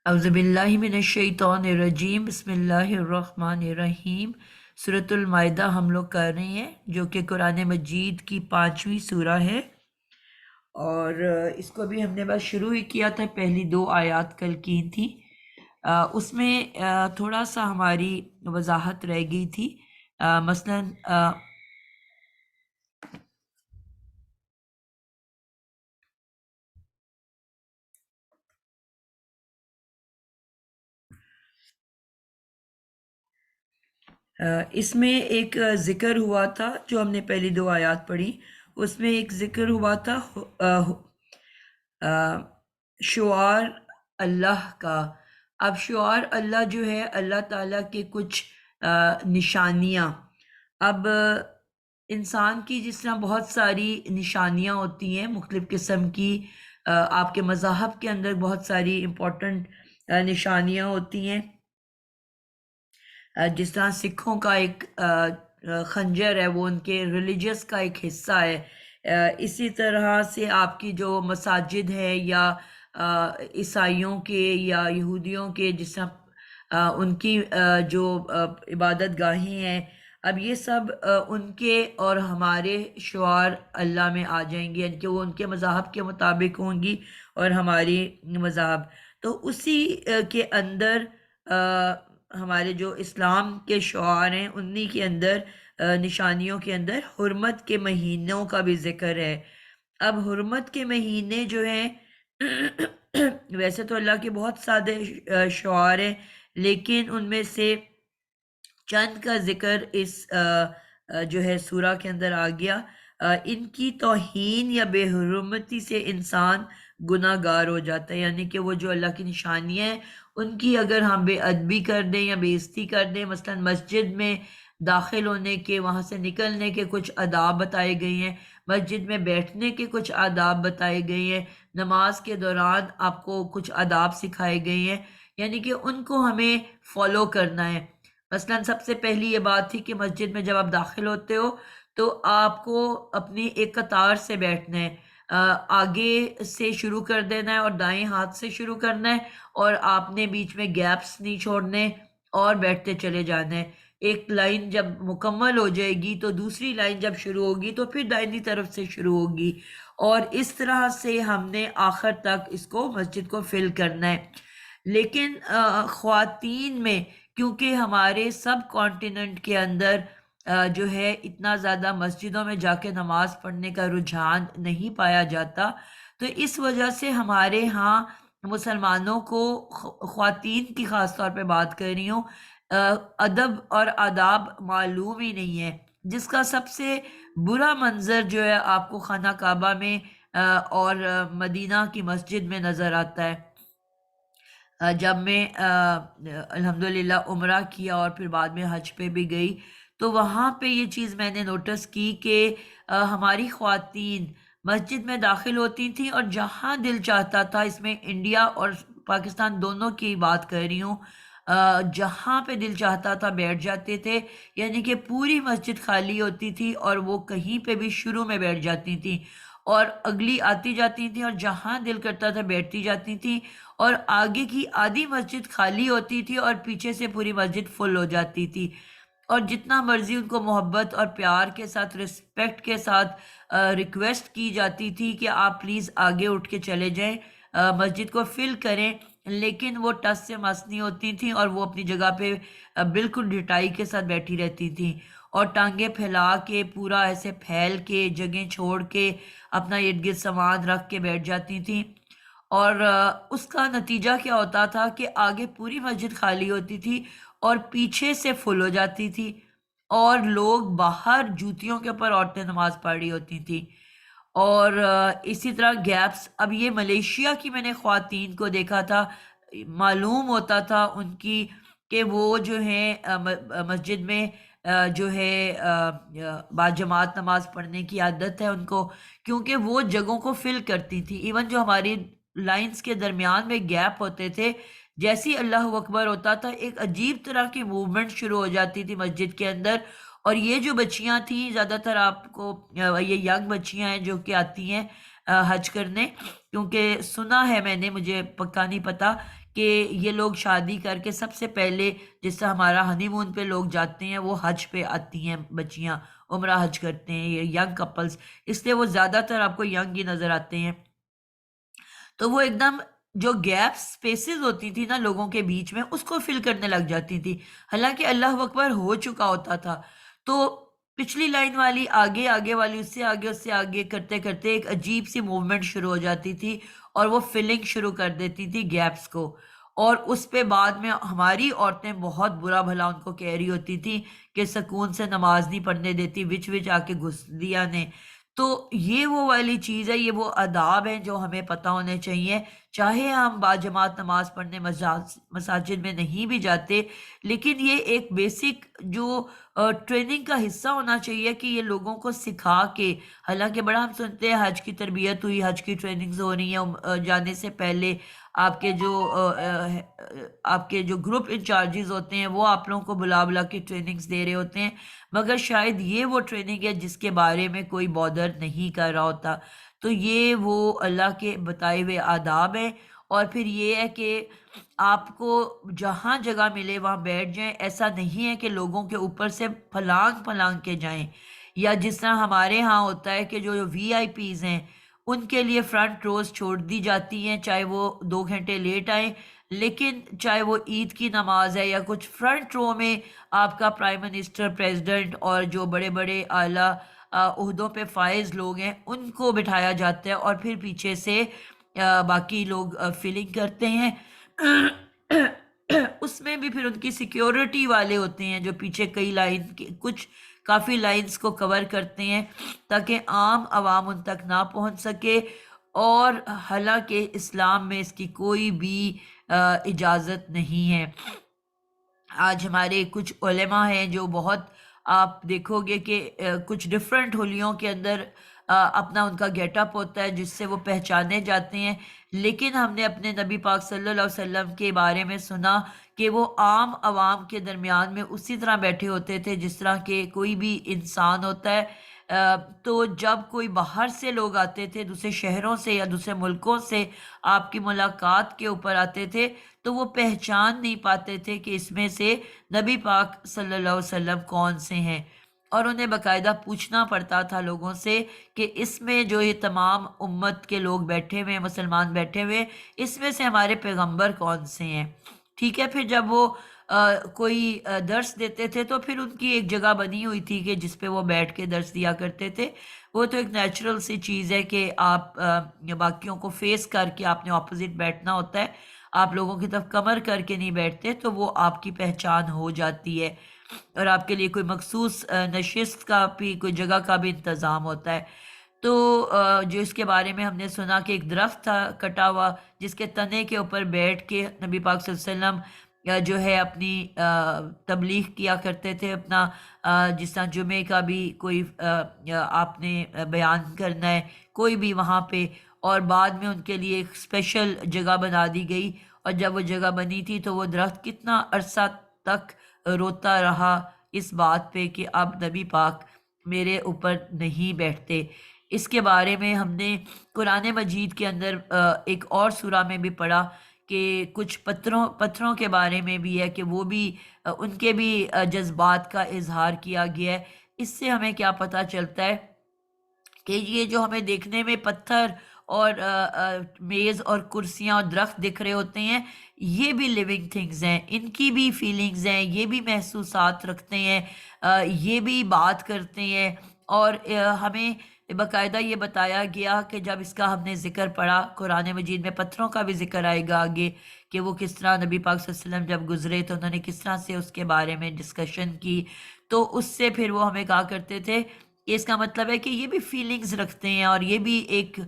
اعوذ باللہ من الشیطان الرجیم، بسم اللہ الرحمن الرحیم۔ سورۃ المائدہ ہم لوگ کر رہے ہیں، جو کہ قرآن مجید کی 5ویں سورہ ہے، اور اس کو بھی ہم نے بس شروع ہی کیا تھا۔ پہلی 2 آیات کل کی تھی، اس میں تھوڑا سا ہماری وضاحت رہ گئی تھی۔ مثلاً اس میں ایک ذکر ہوا تھا، جو ہم نے پہلی 2 آیات پڑھی، اس میں ایک ذکر ہوا تھا شعار اللہ کا۔ اب شعار اللہ جو ہے اللہ تعالیٰ کے کچھ نشانیاں۔ اب انسان کی جس طرح بہت ساری نشانیاں ہوتی ہیں مختلف قسم کی، آپ کے مذاہب کے اندر بہت ساری امپورٹنٹ نشانیاں ہوتی ہیں، جس طرح سکھوں کا ایک خنجر ہے، وہ ان کے ریلیجس کا ایک حصہ ہے۔ اسی طرح سے آپ کی جو مساجد ہے یا عیسائیوں کے یا یہودیوں کے، جس طرح ان کی جو عبادت گاہیں ہیں، اب یہ سب ان کے اور ہمارے شعار اللہ میں آ جائیں گے، یعنی کہ وہ ان کے مذاہب کے مطابق ہوں گی اور ہماری مذہب۔ تو اسی کے اندر ہمارے جو اسلام کے شعار ہیں، انہی کے اندر نشانیوں کے اندر حرمت کے مہینوں کا بھی ذکر ہے۔ اب حرمت کے مہینے جو ہیں ویسے تو اللہ کے بہت سادے شعار ہیں، لیکن ان میں سے چند کا ذکر اس جو ہے سورہ کے اندر آ گیا۔ ان کی توہین یا بے حرمتی سے انسان گناہ گار ہو جاتا ہے، یعنی کہ وہ جو اللہ کی نشانیاں ہیں ان کی اگر ہم بے ادبی کر دیں یا بے عزتی کر دیں، مثلا مسجد میں داخل ہونے کے، وہاں سے نکلنے کے کچھ آداب بتائے گئے ہیں، مسجد میں بیٹھنے کے کچھ آداب بتائے گئے ہیں، نماز کے دوران آپ کو کچھ آداب سکھائے گئے ہیں، یعنی کہ ان کو ہمیں فالو کرنا ہے۔ مثلا سب سے پہلی یہ بات تھی کہ مسجد میں جب آپ داخل ہوتے ہو تو آپ کو اپنی ایک قطار سے بیٹھنا ہے، آگے سے شروع کر دینا ہے اور دائیں ہاتھ سے شروع کرنا ہے، اور آپ نے بیچ میں گیپس نہیں چھوڑنے اور بیٹھتے چلے جانا ہے۔ ایک لائن جب مکمل ہو جائے گی تو دوسری لائن جب شروع ہوگی تو پھر دائنی طرف سے شروع ہوگی، اور اس طرح سے ہم نے آخر تک اس کو مسجد کو فل کرنا ہے۔ لیکن خواتین میں، کیونکہ ہمارے سب کانٹیننٹ کے اندر جو ہے اتنا زیادہ مسجدوں میں جا کے نماز پڑھنے کا رجحان نہیں پایا جاتا، تو اس وجہ سے ہمارے ہاں مسلمانوں کو، خواتین کی خاص طور پہ بات کر رہی ہوں، ادب اور آداب معلوم ہی نہیں ہے، جس کا سب سے برا منظر جو ہے آپ کو خانہ کعبہ میں اور مدینہ کی مسجد میں نظر آتا ہے۔ جب میں الحمدللہ عمرہ کیا اور پھر بعد میں حج پہ بھی گئی، تو وہاں پہ یہ چیز میں نے نوٹس کی کہ ہماری خواتین مسجد میں داخل ہوتی تھیں اور جہاں دل چاہتا تھا، اس میں انڈیا اور پاکستان دونوں کی بات کر رہی ہوں، جہاں پہ دل چاہتا تھا بیٹھ جاتے تھے، یعنی کہ پوری مسجد خالی ہوتی تھی اور وہ کہیں پہ بھی شروع میں بیٹھ جاتی تھیں، اور اگلی آتی جاتی تھیں اور جہاں دل کرتا تھا بیٹھتی جاتی تھیں، اور آگے کی آدھی مسجد خالی ہوتی تھی اور پیچھے سے پوری مسجد فل ہو جاتی تھی، اور جتنا مرضی ان کو محبت اور پیار کے ساتھ، رسپیکٹ کے ساتھ ریکویسٹ کی جاتی تھی کہ آپ پلیز آگے اٹھ کے چلے جائیں، مسجد کو فل کریں، لیکن وہ ٹس سے مس نہیں ہوتی تھیں اور وہ اپنی جگہ پہ بالکل ڈٹائی کے ساتھ بیٹھی رہتی تھیں، اور ٹانگیں پھیلا کے، پورا ایسے پھیل کے، جگہیں چھوڑ کے، اپنا ارد گرد سامان رکھ کے بیٹھ جاتی تھیں۔ اور اس کا نتیجہ کیا ہوتا تھا کہ آگے پوری مسجد خالی ہوتی تھی اور پیچھے سے فل ہو جاتی تھی، اور لوگ باہر جوتیوں کے اوپر عورتیں نماز پڑھ رہی ہوتی تھیں، اور اسی طرح گیپس۔ اب یہ ملیشیا کی میں نے خواتین کو دیکھا تھا، معلوم ہوتا تھا ان کی کہ وہ جو ہیں مسجد میں جو ہے باجماعت نماز پڑھنے کی عادت ہے ان کو، کیونکہ وہ جگہوں کو فل کرتی تھی۔ ایون جو ہماری لائنز کے درمیان میں گیپ ہوتے تھے، جیسی اللہ اکبر ہوتا تھا ایک عجیب طرح کی موومنٹ شروع ہو جاتی تھی مسجد کے اندر، اور یہ جو بچیاں تھیں، زیادہ تر آپ کو یہ ینگ بچیاں ہیں جو کہ آتی ہیں، حج کرنے، کیونکہ سنا ہے میں نے، مجھے پکا نہیں پتا، کہ یہ لوگ شادی کر کے سب سے پہلے جس سے ہمارا ہنی مون پہ لوگ جاتے ہیں وہ حج پہ آتی ہیں بچیاں، عمرہ حج کرتے ہیں یہ ینگ کپلز، اس لیے وہ زیادہ تر آپ کو ینگ ہی نظر آتے ہیں۔ تو وہ ایک دم جو گیپ سپیسز ہوتی تھی نا لوگوں کے بیچ میں، اس کو فل کرنے لگ جاتی تھی، حالانکہ اللہ اکبر ہو چکا ہوتا تھا۔ تو پچھلی لائن والی آگے، آگے والی اس سے آگے کرتے کرتے ایک عجیب سی موومنٹ شروع ہو جاتی تھی، اور وہ فلنگ شروع کر دیتی تھی گیپس کو، اور اس پہ بعد میں ہماری عورتیں بہت برا بھلا ان کو کہہ رہی ہوتی تھی کہ سکون سے نماز نہیں پڑھنے دیتی، وچ وچ آ کے گھس دیا نے۔ تو یہ وہ والی چیز ہے، یہ وہ آداب ہیں جو ہمیں پتہ ہونے چاہیے، چاہے ہم باجماعت نماز پڑھنے مساجد میں نہیں بھی جاتے، لیکن یہ ایک بیسک جو ٹریننگ کا حصہ ہونا چاہیے کہ یہ لوگوں کو سکھا کے، حالانکہ بڑا ہم سنتے ہیں حج کی تربیت ہوئی، حج کی ٹریننگز ہو رہی ہیں، جانے سے پہلے آپ کے جو گروپ انچارجز ہوتے ہیں وہ آپ لوگوں کو بلا بلا کے ٹریننگز دے رہے ہوتے ہیں، مگر شاید یہ وہ ٹریننگ ہے جس کے بارے میں کوئی بادر نہیں کر رہا ہوتا۔ تو یہ وہ اللہ کے بتائے ہوئے آداب ہیں، اور پھر یہ ہے کہ آپ کو جہاں جگہ ملے وہاں بیٹھ جائیں، ایسا نہیں ہے کہ لوگوں کے اوپر سے پھلانگ پھلانگ کے جائیں، یا جس طرح ہمارے ہاں ہوتا ہے کہ جو وی آئی پیز ہیں ان کے لیے فرنٹ روز چھوڑ دی جاتی ہیں، چاہے وہ 2 گھنٹے لیٹ آئیں، لیکن چاہے وہ عید کی نماز ہے یا کچھ، فرنٹ رو میں آپ کا پرائم منسٹر، پریزیڈنٹ اور جو بڑے بڑے اعلیٰ عہدوں پہ فائز لوگ ہیں ان کو بٹھایا جاتا ہے، اور پھر پیچھے سے باقی لوگ فیلنگ کرتے ہیں۔ اس میں بھی پھر ان کی سیکیورٹی والے ہوتے ہیں جو پیچھے کئی لائن کچھ کافی لائنز کو کور کرتے ہیں تاکہ عام عوام ان تک نہ پہنچ سکے، اور حالانکہ اسلام میں اس کی کوئی بھی اجازت نہیں ہے۔ آج ہمارے کچھ علماء ہیں جو بہت، آپ دیکھو گے کہ کچھ ڈفرینٹ ہولیوں کے اندر اپنا ان کا گیٹ اپ ہوتا ہے جس سے وہ پہچانے جاتے ہیں، لیکن ہم نے اپنے نبی پاک صلی اللہ علیہ وسلم کے بارے میں سنا کہ وہ عام عوام کے درمیان میں اسی طرح بیٹھے ہوتے تھے جس طرح کہ کوئی بھی انسان ہوتا ہے۔ تو جب کوئی باہر سے لوگ آتے تھے، دوسرے شہروں سے یا دوسرے ملکوں سے آپ کی ملاقات کے اوپر آتے تھے، تو وہ پہچان نہیں پاتے تھے کہ اس میں سے نبی پاک صلی اللہ علیہ وسلم کون سے ہیں، اور انہیں باقاعدہ پوچھنا پڑتا تھا لوگوں سے کہ اس میں جو یہ تمام امت کے لوگ بیٹھے ہوئے ہیں، مسلمان بیٹھے ہوئے، اس میں سے ہمارے پیغمبر کون سے ہیں۔ ٹھیک ہے، پھر جب وہ کوئی درس دیتے تھے تو پھر ان کی ایک جگہ بنی ہوئی تھی کہ جس پہ وہ بیٹھ کے درس دیا کرتے تھے، وہ تو ایک نیچرل سی چیز ہے کہ آپ باقیوں کو فیس کر کے آپ نے اپوزٹ بیٹھنا ہوتا ہے، آپ لوگوں کی طرف کمر کر کے نہیں بیٹھتے، تو وہ آپ کی پہچان ہو جاتی ہے، اور آپ کے لیے کوئی مخصوص نشست کا بھی، کوئی جگہ کا بھی انتظام ہوتا ہے۔ تو جو اس کے بارے میں ہم نے سنا کہ ایک درخت تھا کٹا ہوا جس کے تنے کے اوپر بیٹھ کے نبی پاک صلی اللہ علیہ وسلم جو ہے اپنی تبلیغ کیا کرتے تھے، اپنا جس طرح جمعے کا بھی کوئی آپ نے بیان کرنا ہے کوئی بھی وہاں پہ، اور بعد میں ان کے لیے ایک اسپیشل جگہ بنا دی گئی، اور جب وہ جگہ بنی تھی تو وہ درخت کتنا عرصہ تک روتا رہا اس بات پہ کہ اب نبی پاک میرے اوپر نہیں بیٹھتے۔ اس کے بارے میں ہم نے قرآن مجید کے اندر ایک اور سورہ میں بھی پڑھا کہ کچھ پتھروں کے بارے میں بھی ہے کہ وہ بھی ان کے بھی جذبات کا اظہار کیا گیا ہے۔ اس سے ہمیں کیا پتہ چلتا ہے کہ یہ جو ہمیں دیکھنے میں پتھر اور میز اور کرسیاں اور درخت دکھ رہے ہوتے ہیں، یہ بھی لیونگ تھنگز ہیں، ان کی بھی فیلنگز ہیں، یہ بھی محسوسات رکھتے ہیں، یہ بھی بات کرتے ہیں، اور ہمیں باقاعدہ یہ بتایا گیا کہ جب اس کا ہم نے ذکر پڑھا قرآن مجید میں، پتھروں کا بھی ذکر آئے گا آگے کہ وہ کس طرح نبی پاک صلی اللہ علیہ وسلم جب گزرے تو انہوں نے کس طرح سے اس کے بارے میں ڈسکشن کی، تو اس سے پھر وہ ہمیں کہا کرتے تھے کہ اس کا مطلب ہے کہ یہ بھی فیلنگز رکھتے ہیں اور یہ بھی ایک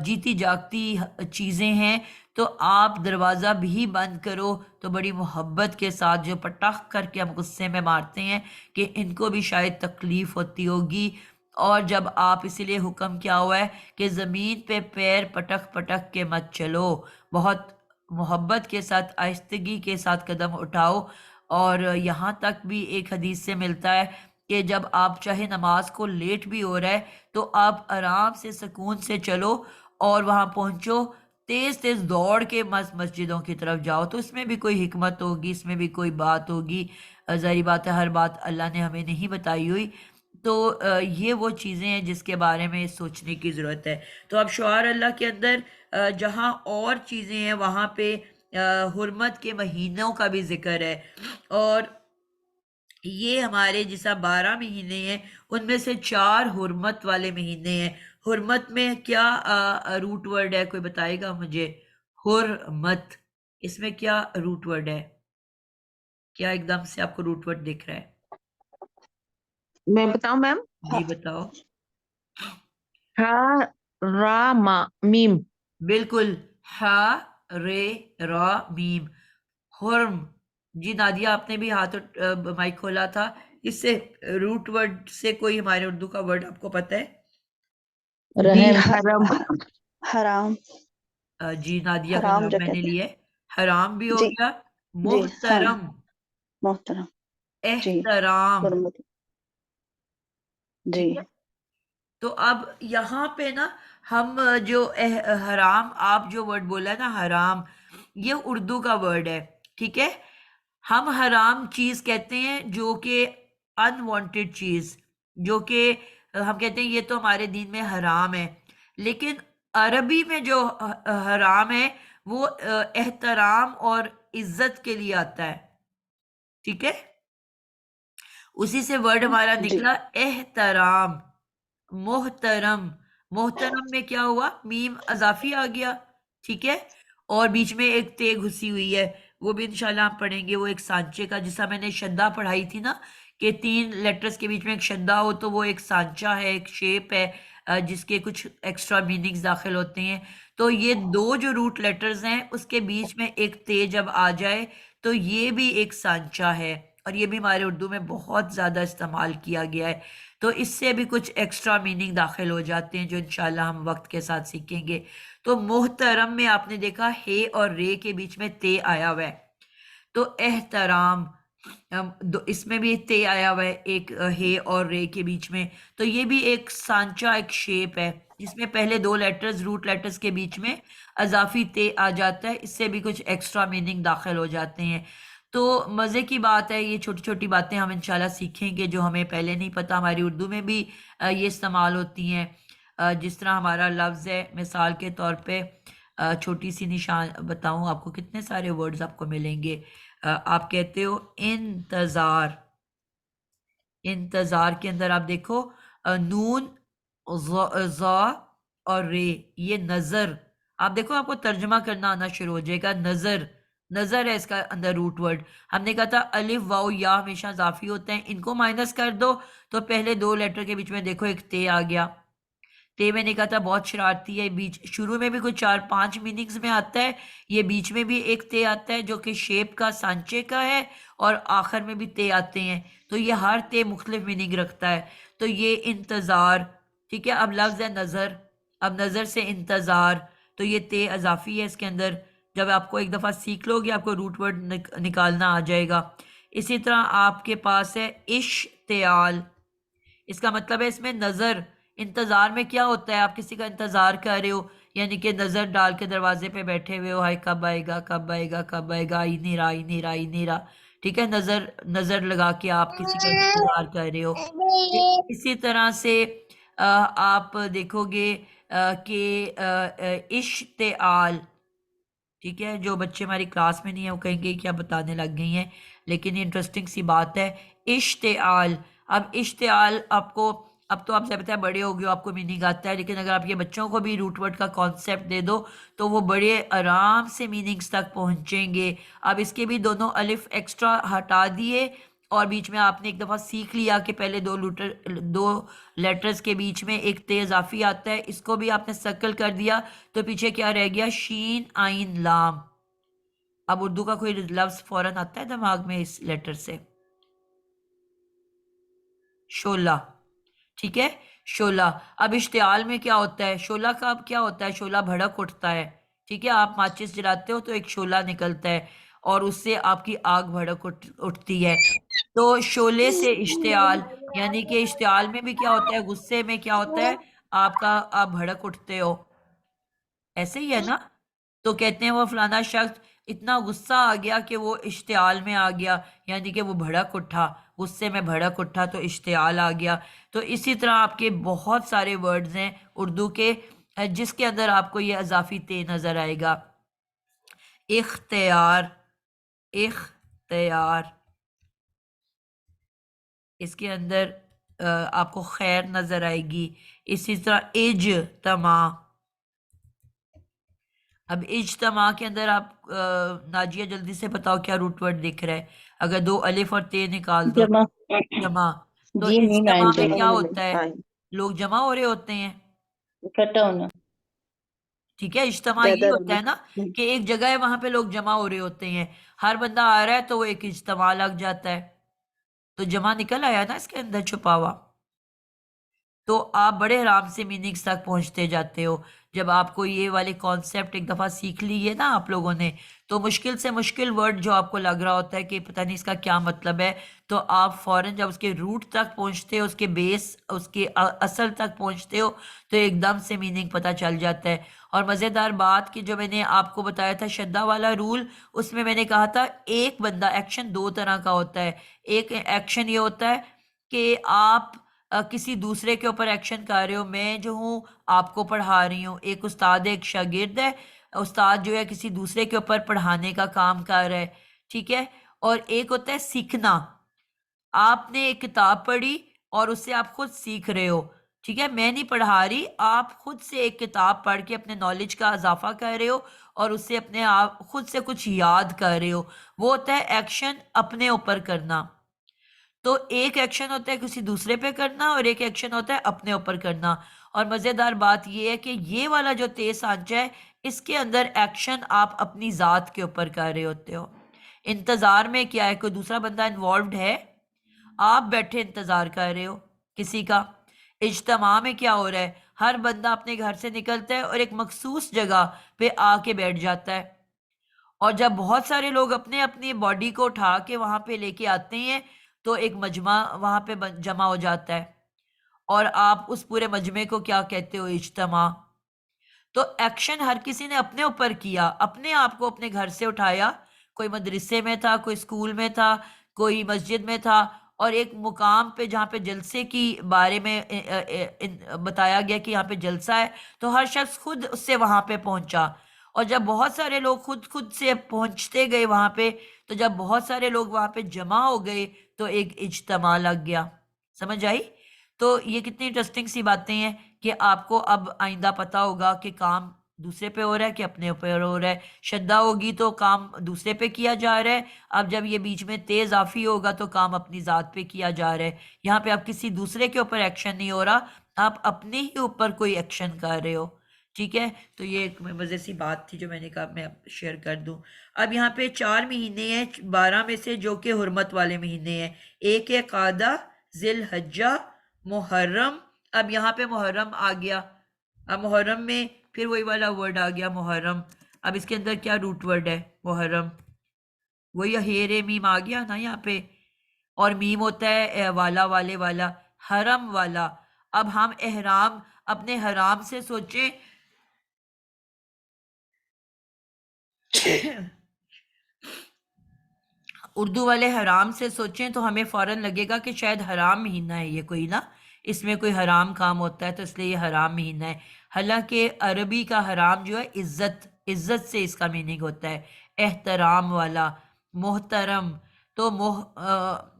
جیتی جاگتی چیزیں ہیں، تو آپ دروازہ بھی بند کرو تو بڑی محبت کے ساتھ، جو پٹخ کر کے ہم غصے میں مارتے ہیں کہ ان کو بھی شاید تکلیف ہوتی ہوگی، اور جب آپ اسی لیے حکم کیا ہوا ہے کہ زمین پہ پیر پٹک پٹک کے مت چلو، بہت محبت کے ساتھ، آہستگی کے ساتھ قدم اٹھاؤ، اور یہاں تک بھی ایک حدیث سے ملتا ہے کہ جب آپ چاہے نماز کو لیٹ بھی ہو رہا ہے تو آپ آرام سے سکون سے چلو اور وہاں پہنچو، تیز تیز دوڑ کے مسجدوں کی طرف جاؤ، تو اس میں بھی کوئی حکمت ہوگی، اس میں بھی کوئی بات ہوگی۔ ظاہری بات ہے ہر بات اللہ نے ہمیں نہیں بتائی ہوئی، تو یہ وہ چیزیں ہیں جس کے بارے میں سوچنے کی ضرورت ہے۔ تو اب شعار اللہ کے اندر جہاں اور چیزیں ہیں وہاں پہ حرمت کے مہینوں کا بھی ذکر ہے، اور یہ ہمارے جیسا 12 مہینے ہیں، ان میں سے 4 حرمت والے مہینے ہیں۔ حرمت میں کیا روٹ ورڈ ہے، کوئی بتائے گا مجھے؟ حرمت، اس میں کیا روٹ ورڈ ہے؟ کیا ایک دم سے آپ کو روٹ ورڈ دکھ رہا ہے؟ میں بتاؤں میم؟ جی بتاؤ۔ ہا را ما میم۔ بالکل، ہا رے را میم، حرم۔ جی نادیہ آپ نے بھی ہاتھ مائک کھولا تھا، اس سے روٹ ورڈ سے کوئی ہمارے اردو کا ورڈ آپ کو پتہ ہے؟ رحم، حرم۔ حرام۔ جی نادیہ کا حرام جواب جو میں نے کہتے ہیں، لیا ہے، حرام بھی ہو جی گیا، جی ہاں، محترم، محترم، جی احترام، حرمت، جی ٹھیک ہے۔ تو اب یہاں پہ نا ہم جو حرام، آپ جو ورڈ بولا ہے نا حرام، یہ اردو کا ورڈ ہے، ٹھیک ہے۔ ہم حرام چیز کہتے ہیں جو کہ انوانٹیڈ چیز، جو کہ ہم کہتے ہیں یہ تو ہمارے دین میں حرام ہے، لیکن عربی میں جو حرام ہے وہ احترام اور عزت کے لیے آتا ہے، ٹھیک ہے۔ اسی سے ورڈ ہمارا جی نکلا احترام، محترم۔ محترم میں کیا ہوا؟ میم اضافی آ گیا، ٹھیک ہے، اور بیچ میں ایک تے گھسی ہوئی ہے، وہ بھی انشاءاللہ ہم پڑھیں گے، وہ ایک سانچے کا، جیسا میں نے شدہ پڑھائی تھی نا کہ 3 لیٹرز کے بیچ میں ایک شدہ ہو تو وہ ایک سانچہ ہے، ایک شیپ ہے جس کے کچھ ایکسٹرا میننگز داخل ہوتے ہیں۔ تو یہ 2 جو روٹ لیٹرز ہیں اس کے بیچ میں ایک تے جب آ جائے تو یہ بھی ایک سانچہ ہے، اور یہ بھی ہمارے اردو میں بہت زیادہ استعمال کیا گیا ہے، تو اس سے بھی کچھ ایکسٹرا میننگ داخل ہو جاتے ہیں جو انشاءاللہ ہم وقت کے ساتھ سیکھیں گے۔ تو محترم میں آپ نے دیکھا ہے اور رے کے بیچ میں تے آیا ہوا ہے، تو احترام اس میں بھی تے آیا ہوا ہے ایک ہے اور رے کے بیچ میں، تو یہ بھی ایک سانچہ، ایک شیپ ہے جس میں پہلے 2 لیٹرز روٹ لیٹرز کے بیچ میں اضافی تے آ جاتا ہے، اس سے بھی کچھ ایکسٹرا میننگ داخل ہو جاتے ہیں۔ تو مزے کی بات ہے، یہ چھوٹی چھوٹی باتیں ہم انشاءاللہ سیکھیں گے جو ہمیں پہلے نہیں پتہ، ہماری اردو میں بھی یہ استعمال ہوتی ہیں۔ جس طرح ہمارا لفظ ہے، مثال کے طور پہ چھوٹی سی نشان بتاؤں آپ کو، کتنے سارے ورڈز آپ کو ملیں گے۔ آپ کہتے ہو انتظار، انتظار کے اندر آپ دیکھو نون، ضا اور رے، یہ نظر، آپ دیکھو آپ کو ترجمہ کرنا آنا شروع ہو جائے گا، نظر، نظر ہے اس کا اندر روٹ ورڈ۔ ہم نے کہا تھا الف واو یا ہمیشہ اضافی ہوتے ہیں، ان کو مائنس کر دو تو پہلے 2 لیٹر کے بیچ میں دیکھو ایک تے آ گیا، تے میں نے کہا تھا بہت شرارتی ہے، بیچ شروع میں بھی کوئی 4-5 میننگز میں آتا ہے، یہ بیچ میں بھی ایک تے آتا ہے جو کہ شیپ کا، سانچے کا ہے، اور آخر میں بھی تے آتے ہیں، تو یہ ہر تے مختلف میننگ رکھتا ہے۔ تو یہ انتظار، ٹھیک ہے۔ اب لفظ ہے نظر، اب نظر سے انتظار، تو یہ تے اضافی ہے اس کے اندر، جب آپ کو ایک دفعہ سیکھ لو گے آپ کو روٹ ورڈ نکالنا آ جائے گا۔ اسی طرح آپ کے پاس ہے اشتعال، اس کا مطلب ہے اس میں نظر، انتظار میں کیا ہوتا ہے، آپ کسی کا انتظار کر رہے ہو، یعنی کہ نظر ڈال کے دروازے پہ بیٹھے ہوئے ہو، ہائے کب آئے گا کب آئے گا کب آئے گا، آئی نہیں رہا آئی نہیں رہا آئی نہیں رہا، ٹھیک ہے، نظر لگا کے آپ کسی کا انتظار کر رہے ہو۔ اسی طرح سے آپ دیکھو گے کہ اشتعال، ٹھیک ہے، جو بچے ہماری کلاس میں نہیں ہیں وہ کہیں گے کیا بتانے لگ گئی ہیں، لیکن یہ انٹرسٹنگ سی بات ہے، اشتعال۔ اب اشتعال آپ کو، اب تو آپ سے پتہ ہے بڑے ہو گئے آپ کو میننگ آتا ہے، لیکن اگر آپ یہ بچوں کو بھی روٹ ورڈ کا کانسیپٹ دے دو تو وہ بڑے آرام سے میننگز تک پہنچیں گے۔ اب اس کے بھی دونوں الف ایکسٹرا ہٹا دیے، اور بیچ میں آپ نے ایک دفعہ سیکھ لیا کہ پہلے 2 لیٹرز کے بیچ میں ایک تے اضافی آتا ہے، اس کو بھی آپ نے سرکل کر دیا تو پیچھے کیا رہ گیا؟ شین عین لام۔ اب اردو کا کوئی لفظ فوراً آتا ہے دماغ میں اس لیٹر سے؟ شولہ، ٹھیک ہے، شولہ۔ اب اشتعال میں کیا ہوتا ہے؟ شولہ کا اب کیا ہوتا ہے؟ شولہ بھڑک اٹھتا ہے، ٹھیک ہے، آپ ماچس جلاتے ہو تو ایک شولہ نکلتا ہے، اور اس سے آپ کی آگ بھڑک اٹھتی ہے. تو شعلے سے اشتعال، یعنی کہ اشتعال میں بھی کیا ہوتا ہے، غصے میں کیا ہوتا ہے، آپ بھڑک اٹھتے ہو، ایسے ہی ہے نا. تو کہتے ہیں وہ فلانا شخص اتنا غصہ آ گیا کہ وہ اشتعال میں آ گیا، یعنی کہ وہ بھڑک اٹھا، غصے میں بھڑک اٹھا تو اشتعال آ گیا. تو اسی طرح آپ کے بہت سارے ورڈز ہیں اردو کے جس کے اندر آپ کو یہ اضافی تے نظر آئے گا. اختیار، اختیار، اس کے اندر آپ کو خیر نظر آئے گی. اسی طرح اجتماع. اب اجتماع کے اندر آپ ناجیہ جلدی سے بتاؤ کیا روٹ ورڈ دکھ رہا ہے. اگر 2 الف اور تے نکال دو، جمع. جمع. تو جی میم اجتماع میں جمع. کیا ہوتا ہے، لوگ جمع ہو رہے ہوتے ہیں. اکٹھا ہونا. ٹھیک ہے، اجتماع یہ ہوتا ہے نا کہ ایک جگہ ہے وہاں پہ لوگ جمع ہو رہے ہوتے ہیں، ہر بندہ آ رہا ہے تو وہ ایک اجتماع لگ جاتا ہے. تو جمع نکل آیا نا اس کے اندر چھپا ہوا. تو آپ بڑے آرام سے میننگز تک پہنچتے جاتے ہو. جب آپ کو یہ والے کانسیپٹ ایک دفعہ سیکھ لیے نا آپ لوگوں نے، تو مشکل سے مشکل ورڈ جو آپ کو لگ رہا ہوتا ہے کہ پتہ نہیں اس کا کیا مطلب ہے، تو آپ فوراً جب اس کے روٹ تک پہنچتے ہو، اس کے بیس، اس کے اصل تک پہنچتے ہو، تو ایک دم سے میننگ پتہ چل جاتا ہے. اور مزیدار بات کہ جو میں نے آپ کو بتایا تھا شدہ والا رول، اس میں نے کہا تھا ایک بندہ، ایکشن 2 طرح کا ہوتا ہے. ایک ایکشن یہ ہوتا ہے کہ آپ کسی دوسرے کے اوپر ایکشن کر رہے ہو. میں جو ہوں آپ کو پڑھا رہی ہوں، ایک استاد ایک شاگرد ہے، استاد جو ہے کسی دوسرے کے اوپر پڑھانے کا کام کر رہا ہے، ٹھیک ہے. اور ایک ہوتا ہے سیکھنا، آپ نے ایک کتاب پڑھی اور اس سے آپ خود سیکھ رہے ہو، ٹھیک ہے. میں نہیں پڑھا رہی، آپ خود سے ایک کتاب پڑھ کے اپنے نالج کا اضافہ کر رہے ہو اور اس سے اپنے آپ خود سے کچھ یاد کر رہے ہو. وہ ہوتا ہے ایکشن اپنے اوپر کرنا. تو ایک ایکشن ہوتا ہے کسی دوسرے پہ کرنا اور ایک ایکشن ہوتا ہے اپنے اوپر کرنا. اور مزیدار بات یہ ہے کہ یہ والا جو تیز سانچہ ہے، اس کے اندر ایکشن آپ اپنی ذات کے اوپر کر رہے ہوتے ہو. انتظار میں کیا ہے، کوئی دوسرا بندہ انوالوڈ ہے، آپ بیٹھے انتظار کر رہے ہو کسی کا. اجتماع میں کیا ہو رہا ہے، ہر بندہ اپنے گھر سے نکلتا ہے اور ایک مخصوص جگہ پہ آ کے بیٹھ جاتا ہے. اور جب بہت سارے لوگ اپنے اپنی باڈی کو اٹھا کے وہاں پہ لے کے آتے ہیں تو ایک مجمع وہاں پہ جمع ہو جاتا ہے، اور آپ اس پورے مجمع کو کیا کہتے ہو، اجتماع. تو ایکشن ہر کسی نے اپنے اوپر کیا، اپنے آپ کو اپنے گھر سے اٹھایا. کوئی مدرسے میں تھا، کوئی اسکول میں تھا، کوئی مسجد میں تھا، اور ایک مقام پہ جہاں پہ جلسے کی بارے میں بتایا گیا کہ یہاں پہ جلسہ ہے، تو ہر شخص خود اس سے وہاں پہ پہنچا. اور جب بہت سارے لوگ خود سے پہنچتے گئے وہاں پہ، تو جب بہت سارے لوگ وہاں پہ جمع ہو گئے تو ایک اجتماع لگ گیا. سمجھ آئی؟ تو یہ کتنی انٹرسٹنگ سی باتیں ہیں کہ آپ کو اب آئندہ پتہ ہوگا کہ کام دوسرے پہ ہو رہا ہے کہ اپنے اوپر ہو رہا ہے. شدہ ہوگی تو کام دوسرے پہ کیا جا رہا ہے. اب جب یہ بیچ میں تیز آفی ہوگا تو کام اپنی ذات پہ کیا جا رہا ہے. یہاں پہ آپ کسی دوسرے کے اوپر ایکشن نہیں ہو رہا، آپ اپنے ہی اوپر کوئی ایکشن کر رہے ہو. ٹھیک ہے، تو یہ ایک مزے سی بات تھی جو میں نے کہا میں شیئر کر دوں. اب یہاں پہ 4 مہینے ہیں 12 میں سے جو کہ حرمت والے مہینے ہیں. ایک ہے قعدہ، ذی الحجہ، محرم. اب یہاں پہ محرم آ گیا. اب محرم میں پھر وہی والا ورڈ آ گیا محرم. اب اس کے اندر کیا روٹ ورڈ ہے، محرم، وہی ہیرے میم آ گیا نا یہاں پہ. اور میم ہوتا ہے والا، والے والا، حرم والا. اب ہم احرام اپنے حرام سے سوچیں اردو والے حرام سے سوچیں تو ہمیں فوراً لگے گا کہ شاید حرام مہینہ ہے یہ کوئی نا، اس میں کوئی حرام کام ہوتا ہے تو اس لیے یہ حرام مہینہ ہے. حالانکہ عربی کا حرام جو ہے عزت سے اس کا میننگ ہوتا ہے، احترام والا، محترم. تو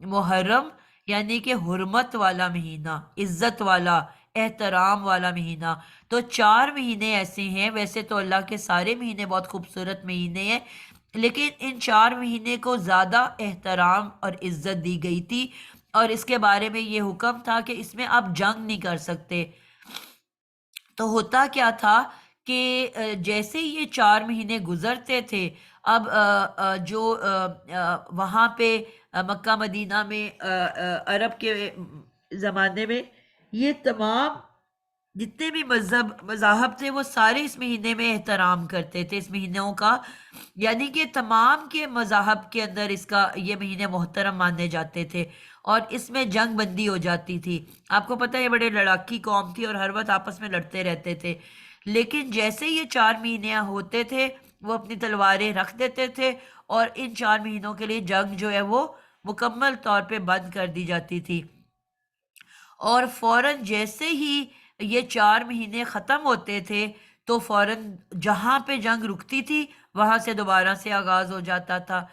محرم یعنی کہ حرمت والا مہینہ، عزت والا، احترام والا مہینہ. تو 4 مہینے ایسے ہیں، ویسے تو اللہ کے سارے مہینے بہت خوبصورت مہینے ہیں، لیکن ان 4 مہینے کو زیادہ احترام اور عزت دی گئی تھی. اور اس کے بارے میں یہ حکم تھا کہ اس میں آپ جنگ نہیں کر سکتے. تو ہوتا کیا تھا کہ جیسے یہ 4 مہینے گزرتے تھے، اب جو وہاں پہ مکہ مدینہ میں عرب کے زمانے میں یہ تمام جتنے بھی مذاہب تھے وہ سارے اس مہینے میں احترام کرتے تھے اس مہینوں کا، یعنی کہ تمام کے مذاہب کے اندر اس کا یہ مہینے محترم مانے جاتے تھے، اور اس میں جنگ بندی ہو جاتی تھی۔ آپ کو پتہ ہے یہ بڑے لڑاکی قوم تھی اور ہر وقت آپس میں لڑتے رہتے تھے، لیکن جیسے یہ 4 مہینے ہوتے تھے وہ اپنی تلواریں رکھ دیتے تھے، اور ان 4 مہینوں کے لیے جنگ جو ہے وہ مکمل طور پہ بند کر دی جاتی تھی، اور فوراً جیسے ہی یہ 4 مہینے ختم ہوتے تھے تو فوراً جہاں پہ جنگ رکتی تھی وہاں سے دوبارہ سے آغاز ہو جاتا تھا۔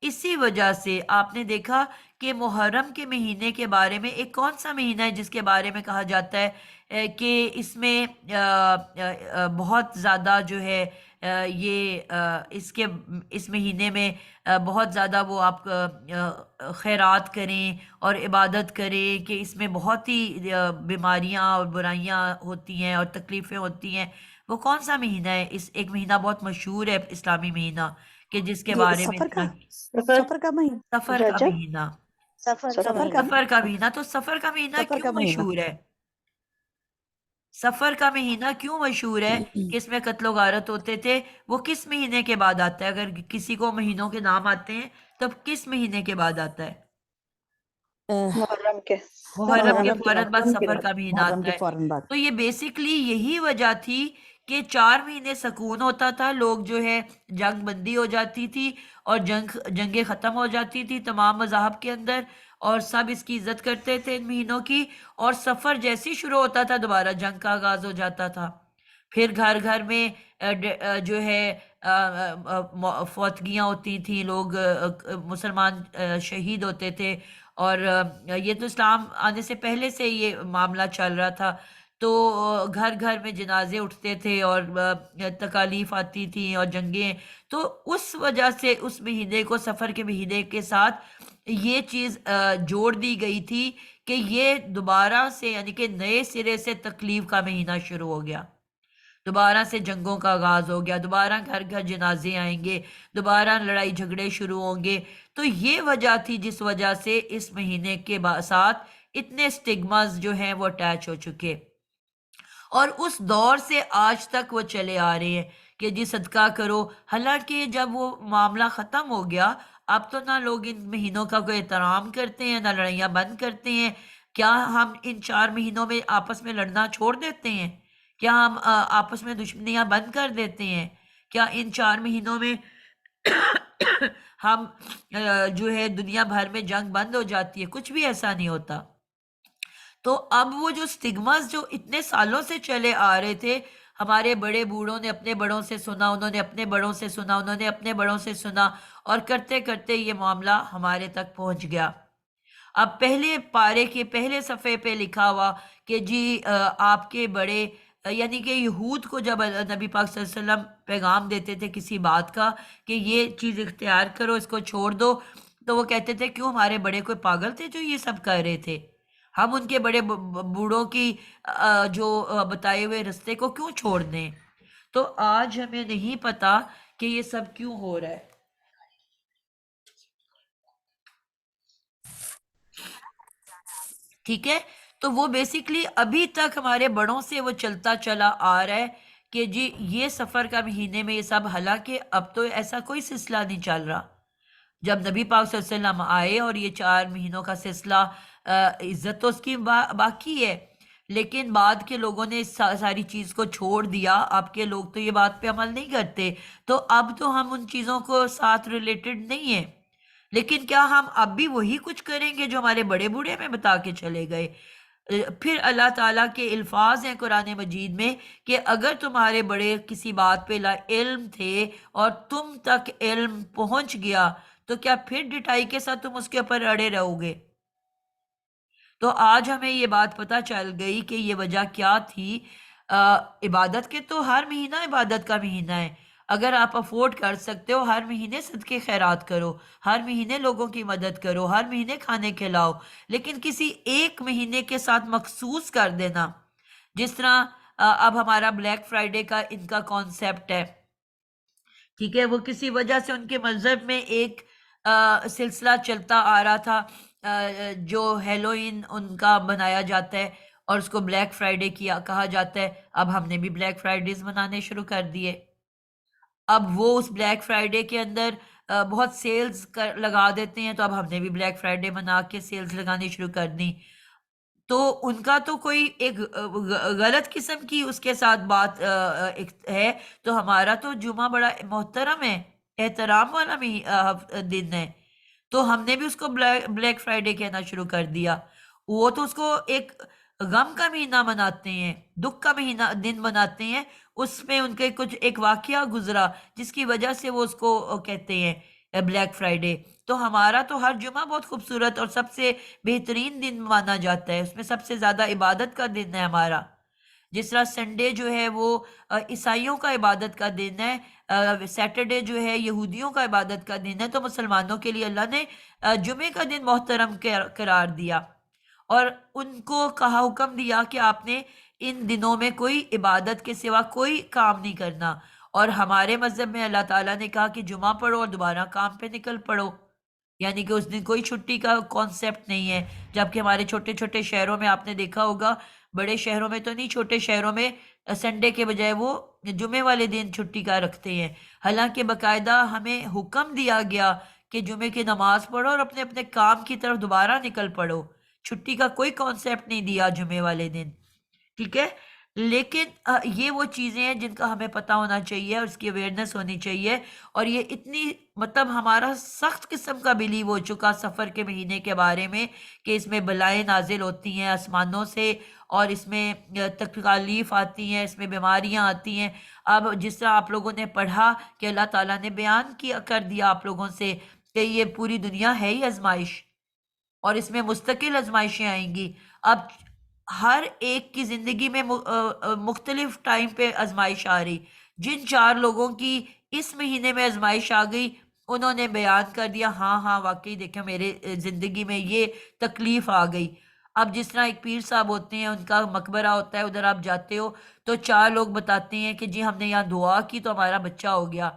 اسی وجہ سے آپ نے دیکھا کہ محرم کے مہینے کے بارے میں ایک کون سا مہینہ ہے جس کے بارے میں کہا جاتا ہے کہ اس میں بہت زیادہ جو ہے اس مہینے میں بہت زیادہ وہ آپ خیرات کریں اور عبادت کریں، کہ اس میں بہت ہی بیماریاں اور برائیاں ہوتی ہیں اور تکلیفیں ہوتی ہیں۔ وہ کون سا مہینہ ہے؟ ایک مہینہ بہت مشہور ہے اسلامی مہینہ کہ جس کے یہ بارے میں سفر کا سفر سفر کا مہینہ سفر کا رجب مہینہ، سفر کا سفر کا مہینہ۔ تو سفر کا مہینہ سفر کیوں کا مہینہ مشہور ہے؟ سفر کا مہینہ کیوں مشہور ہے کہ اس میں قتل و غارت ہوتے تھے؟ وہ کس مہینے کے بعد آتا ہے؟ اگر کسی کو مہینوں کے نام آتے ہیں تو کس مہینے کے بعد آتا ہے؟ محرم کے محرم کے محرم کے فوراً بعد سفر کا مہینہ محرم آتا کے ہے۔ فوراً بعد تو یہ بیسیکلی یہی وجہ تھی کہ 4 مہینے سکون ہوتا تھا، لوگ جو ہے جنگ بندی ہو جاتی تھی اور جنگیں ختم ہو جاتی تھی تمام مذاہب کے اندر، اور سب اس کی عزت کرتے تھے ان مہینوں کی، اور سفر جیسے ہی شروع ہوتا تھا دوبارہ جنگ کا آغاز ہو جاتا تھا۔ پھر گھر گھر میں جو ہے فوتگیاں ہوتی تھیں، لوگ مسلمان شہید ہوتے تھے، اور یہ تو اسلام آنے سے پہلے سے یہ معاملہ چل رہا تھا، تو گھر گھر میں جنازے اٹھتے تھے اور تکالیف آتی تھیں اور جنگیں، تو اس وجہ سے اس مہینے کو سفر کے مہینے کے ساتھ یہ چیز جوڑ دی گئی تھی کہ یہ دوبارہ سے یعنی کہ نئے سرے سے تکلیف کا مہینہ شروع ہو گیا، دوبارہ سے جنگوں کا آغاز ہو گیا، دوبارہ گھر گھر جنازے آئیں گے، دوبارہ لڑائی جھگڑے شروع ہوں گے۔ تو یہ وجہ تھی جس وجہ سے اس مہینے کے ساتھ اتنے سٹگماز جو ہیں وہ اٹیچ ہو چکے، اور اس دور سے آج تک وہ چلے آ رہے ہیں کہ جی صدقہ کرو۔ حالانکہ جب وہ معاملہ ختم ہو گیا اب تو نہ لوگ ان مہینوں کا کوئی احترام کرتے ہیں، نہ لڑائیاں بند کرتے ہیں۔ کیا ہم ان 4 مہینوں میں آپس میں لڑنا چھوڑ دیتے ہیں؟ کیا ہم آپس میں دشمنیاں بند کر دیتے ہیں؟ کیا ان 4 مہینوں میں ہم جو ہے دنیا بھر میں جنگ بند ہو جاتی ہے؟ کچھ بھی ایسا نہیں ہوتا۔ تو اب وہ جو سٹگماز جو اتنے سالوں سے چلے آ رہے تھے، ہمارے بڑے بوڑھوں نے اپنے بڑوں سے سنا، انہوں نے اپنے بڑوں سے سنا، انہوں نے اپنے بڑوں سے سنا، اور کرتے کرتے یہ معاملہ ہمارے تک پہنچ گیا۔ اب پہلے پارے کے پہلے صفحے پہ لکھا ہوا کہ جی آپ کے بڑے یعنی کہ یہود کو جب نبی پاک صلی اللہ علیہ وسلم پیغام دیتے تھے کسی بات کا کہ یہ چیز اختیار کرو، اس کو چھوڑ دو، تو وہ کہتے تھے کیوں ہمارے بڑے کوئی پاگل تھے جو یہ سب کر رہے تھے؟ ہم ان کے بڑے بوڑھوں کی جو بتائے ہوئے رستے کو کیوں چھوڑ دیں؟ تو آج ہمیں نہیں پتا کہ یہ سب کیوں ہو رہا ہے۔ ٹھیک ہے، تو وہ بیسیکلی ابھی تک ہمارے بڑوں سے وہ چلتا چلا آ رہا ہے کہ جی یہ سفر کا مہینے میں یہ سب، حالانکہ اب تو ایسا کوئی سلسلہ نہیں چل رہا۔ جب نبی پاک صلی اللہ علیہ وسلم آئے اور یہ 4 مہینوں کا سلسلہ عزت تو اس کی باقی ہے، لیکن بعد کے لوگوں نے اس ساری چیز کو چھوڑ دیا۔ اب کے لوگ تو یہ بات پہ عمل نہیں کرتے، تو اب تو ہم ان چیزوں کو ساتھ ریلیٹڈ نہیں ہیں، لیکن کیا ہم اب بھی وہی کچھ کریں گے جو ہمارے بڑے بوڑھے میں بتا کے چلے گئے؟ پھر اللہ تعالیٰ کے الفاظ ہیں قرآن مجید میں کہ اگر تمہارے بڑے کسی بات پہ لا علم تھے اور تم تک علم پہنچ گیا تو کیا پھر ڈٹائی کے ساتھ تم اس کے اوپر اڑے رہو گے؟ تو آج ہمیں یہ بات پتہ چل گئی کہ یہ وجہ کیا تھی۔ عبادت کے تو ہر مہینہ عبادت کا مہینہ ہے، اگر آپ افورڈ کر سکتے ہو ہر مہینے صدقے خیرات کرو، ہر مہینے لوگوں کی مدد کرو، ہر مہینے کھانے کھلاؤ، لیکن کسی ایک مہینے کے ساتھ مخصوص کر دینا، جس طرح اب ہمارا بلیک فرائیڈے کا ان کا کانسیپٹ ہے، ٹھیک ہے، وہ کسی وجہ سے ان کے مذہب میں ایک سلسلہ چلتا آ رہا تھا جو ہیلوئن ان کا بنایا جاتا ہے، اور اس کو بلیک فرائیڈے کہا جاتا ہے. اب ہم نے بھی بلیک فرائیڈیز منانے شروع کر دیے. اب وہ اس بلیک فرائیڈے کے اندر بہت سیلز لگا دیتے ہیں، تو اب ہم نے بھی بلیک فرائیڈے منا کے سیلز لگانی شروع کر دی. تو ان کا تو کوئی ایک غلط قسم کی اس کے ساتھ بات ہے. تو ہمارا تو جمعہ بڑا محترم ہے، احترام والا بھی دن ہے. تو ہم نے بھی اس کو بلیک فرائیڈے کہنا شروع کر دیا. وہ تو اس کو ایک غم کا مہینہ مناتے ہیں، دکھ کا مہینہ دن مناتے ہیں. اس میں ان کے کچھ ایک واقعہ گزرا جس کی وجہ سے وہ اس کو کہتے ہیں بلیک فرائیڈے. تو ہمارا تو ہر جمعہ بہت خوبصورت اور سب سے بہترین دن مانا جاتا ہے، اس میں سب سے زیادہ عبادت کا دن ہے ہمارا. جس طرح سنڈے جو ہے وہ عیسائیوں کا عبادت کا دن ہے، سیٹرڈے جو ہے یہودیوں کا عبادت کا دن ہے، تو مسلمانوں کے لیے اللہ نے جمعے کا دن محترم قرار دیا اور ان کو حکم دیا کہ آپ نے ان دنوں میں کوئی عبادت کے سوا کوئی کام نہیں کرنا. اور ہمارے مذہب میں اللہ تعالیٰ نے کہا کہ جمعہ پڑھو اور دوبارہ کام پہ نکل پڑو، یعنی کہ اس دن کوئی چھٹی کا کانسیپٹ نہیں ہے. جبکہ ہمارے چھوٹے چھوٹے شہروں میں آپ نے دیکھا ہوگا، بڑے شہروں میں تو نہیں، چھوٹے شہروں میں سنڈے کے بجائے وہ جمعے والے دن چھٹی کا رکھتے ہیں. حالانکہ باقاعدہ ہمیں حکم دیا گیا کہ جمعے کی نماز پڑھو اور اپنے اپنے کام کی طرف دوبارہ نکل پڑو. چھٹی کا کوئی کانسیپٹ نہیں دیا جمعے والے دن، ٹھیک ہے. لیکن یہ وہ چیزیں ہیں جن کا ہمیں پتہ ہونا چاہیے اور اس کی اویئرنیس ہونی چاہیے. اور یہ اتنی مطلب ہمارا سخت قسم کا بلیو ہو چکا سفر کے مہینے کے بارے میں کہ اس میں بلائیں نازل ہوتی ہیں آسمانوں سے، اور اس میں تکالیف آتی ہیں، اس میں بیماریاں آتی ہیں. اب جس طرح آپ لوگوں نے پڑھا کہ اللہ تعالیٰ نے بیان کر دیا آپ لوگوں سے کہ یہ پوری دنیا ہے ہی آزمائش، اور اس میں مستقل آزمائشیں آئیں گی. اب ہر ایک کی زندگی میں مختلف ٹائم پہ آزمائش آ رہی. جن 4 لوگوں کی اس مہینے میں آزمائش آ گئی، انہوں نے بیان کر دیا ہاں واقعی دیکھیں میرے زندگی میں یہ تکلیف آ گئی. اب جس طرح ایک پیر صاحب ہوتے ہیں، ان کا مقبرہ ہوتا ہے، ادھر آپ جاتے ہو تو 4 لوگ بتاتے ہیں کہ جی ہم نے یہاں دعا کی تو ہمارا بچہ ہو گیا.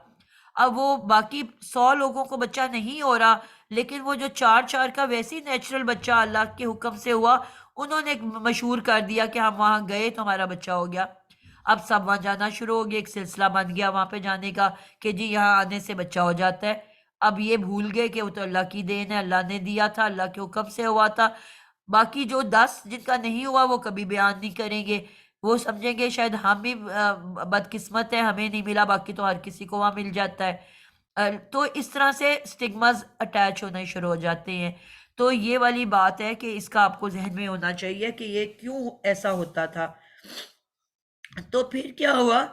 اب وہ باقی 100 لوگوں کو بچہ نہیں ہو رہا، لیکن وہ جو 4 کا ویسی نیچرل بچہ اللہ کے حکم سے ہوا، انہوں نے مشہور کر دیا کہ ہم وہاں گئے تو ہمارا بچہ ہو گیا. اب سب وہاں جانا شروع ہو گیا، ایک سلسلہ بن گیا وہاں پہ جانے کا کہ جی یہاں آنے سے بچہ ہو جاتا ہے. اب یہ بھول گئے کہ وہ تو اللہ کی دین ہے، اللہ نے دیا تھا، اللہ کے حکم سے ہوا تھا. باقی جو 10 جن کا نہیں ہوا وہ کبھی بیان نہیں کریں گے. وہ سمجھیں گے شاید ہم بھی بدقسمت ہیں، ہمیں نہیں ملا، باقی تو ہر کسی کو وہاں مل جاتا ہے. تو اس طرح سے سٹگمز اٹیچ ہونے شروع ہو جاتے ہیں. تو یہ والی بات ہے کہ اس کا آپ کو ذہن میں ہونا چاہیے کہ یہ کیوں ایسا ہوتا تھا. تو پھر کیا ہوا؟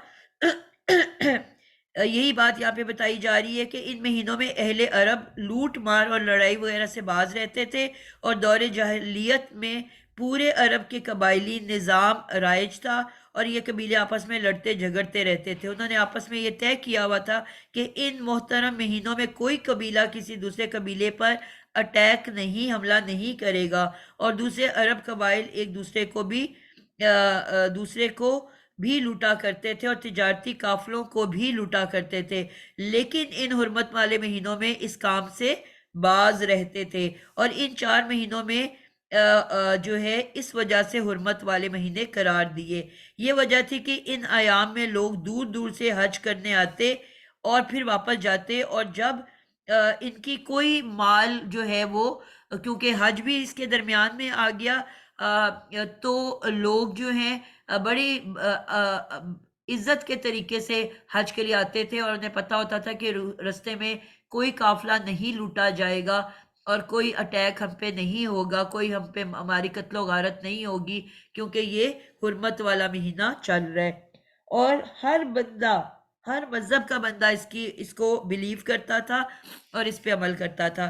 یہی بات یہاں پہ بتائی جا رہی ہے کہ ان مہینوں میں اہل عرب لوٹ مار اور لڑائی وغیرہ سے باز رہتے تھے، اور دور جاہلیت میں پورے عرب کے قبائلی نظام رائج تھا، اور یہ قبیلے آپس میں لڑتے جھگڑتے رہتے تھے. انہوں نے آپس میں یہ طے کیا ہوا تھا کہ ان محترم مہینوں میں کوئی قبیلہ کسی دوسرے قبیلے پر اٹیک نہیں، حملہ نہیں کرے گا، اور دوسرے عرب قبائل ایک دوسرے کو بھی لوٹا کرتے تھے اور تجارتی قافلوں کو بھی لوٹا کرتے تھے. لیکن ان حرمت والے مہینوں میں اس کام سے باز رہتے تھے، اور ان 4 مہینوں میں جو ہے اس وجہ سے حرمت والے مہینے قرار دیے. یہ وجہ تھی کہ ان ایام میں لوگ دور دور سے حج کرنے آتے اور پھر واپس جاتے، اور جب ان کی کوئی مال جو ہے وہ، کیونکہ حج بھی اس کے درمیان میں آ گیا، تو لوگ جو ہیں بڑی عزت کے طریقے سے حج کے لیے آتے تھے، اور انہیں پتہ ہوتا تھا کہ رستے میں کوئی قافلہ نہیں لوٹا جائے گا اور کوئی اٹیک ہم پہ نہیں ہوگا، کوئی ہم پہ ہماری قتل و غارت نہیں ہوگی، کیونکہ یہ حرمت والا مہینہ چل رہا ہے. اور ہر مذہب کا بندہ اس کو بلیو کرتا تھا اور اس پہ عمل کرتا تھا.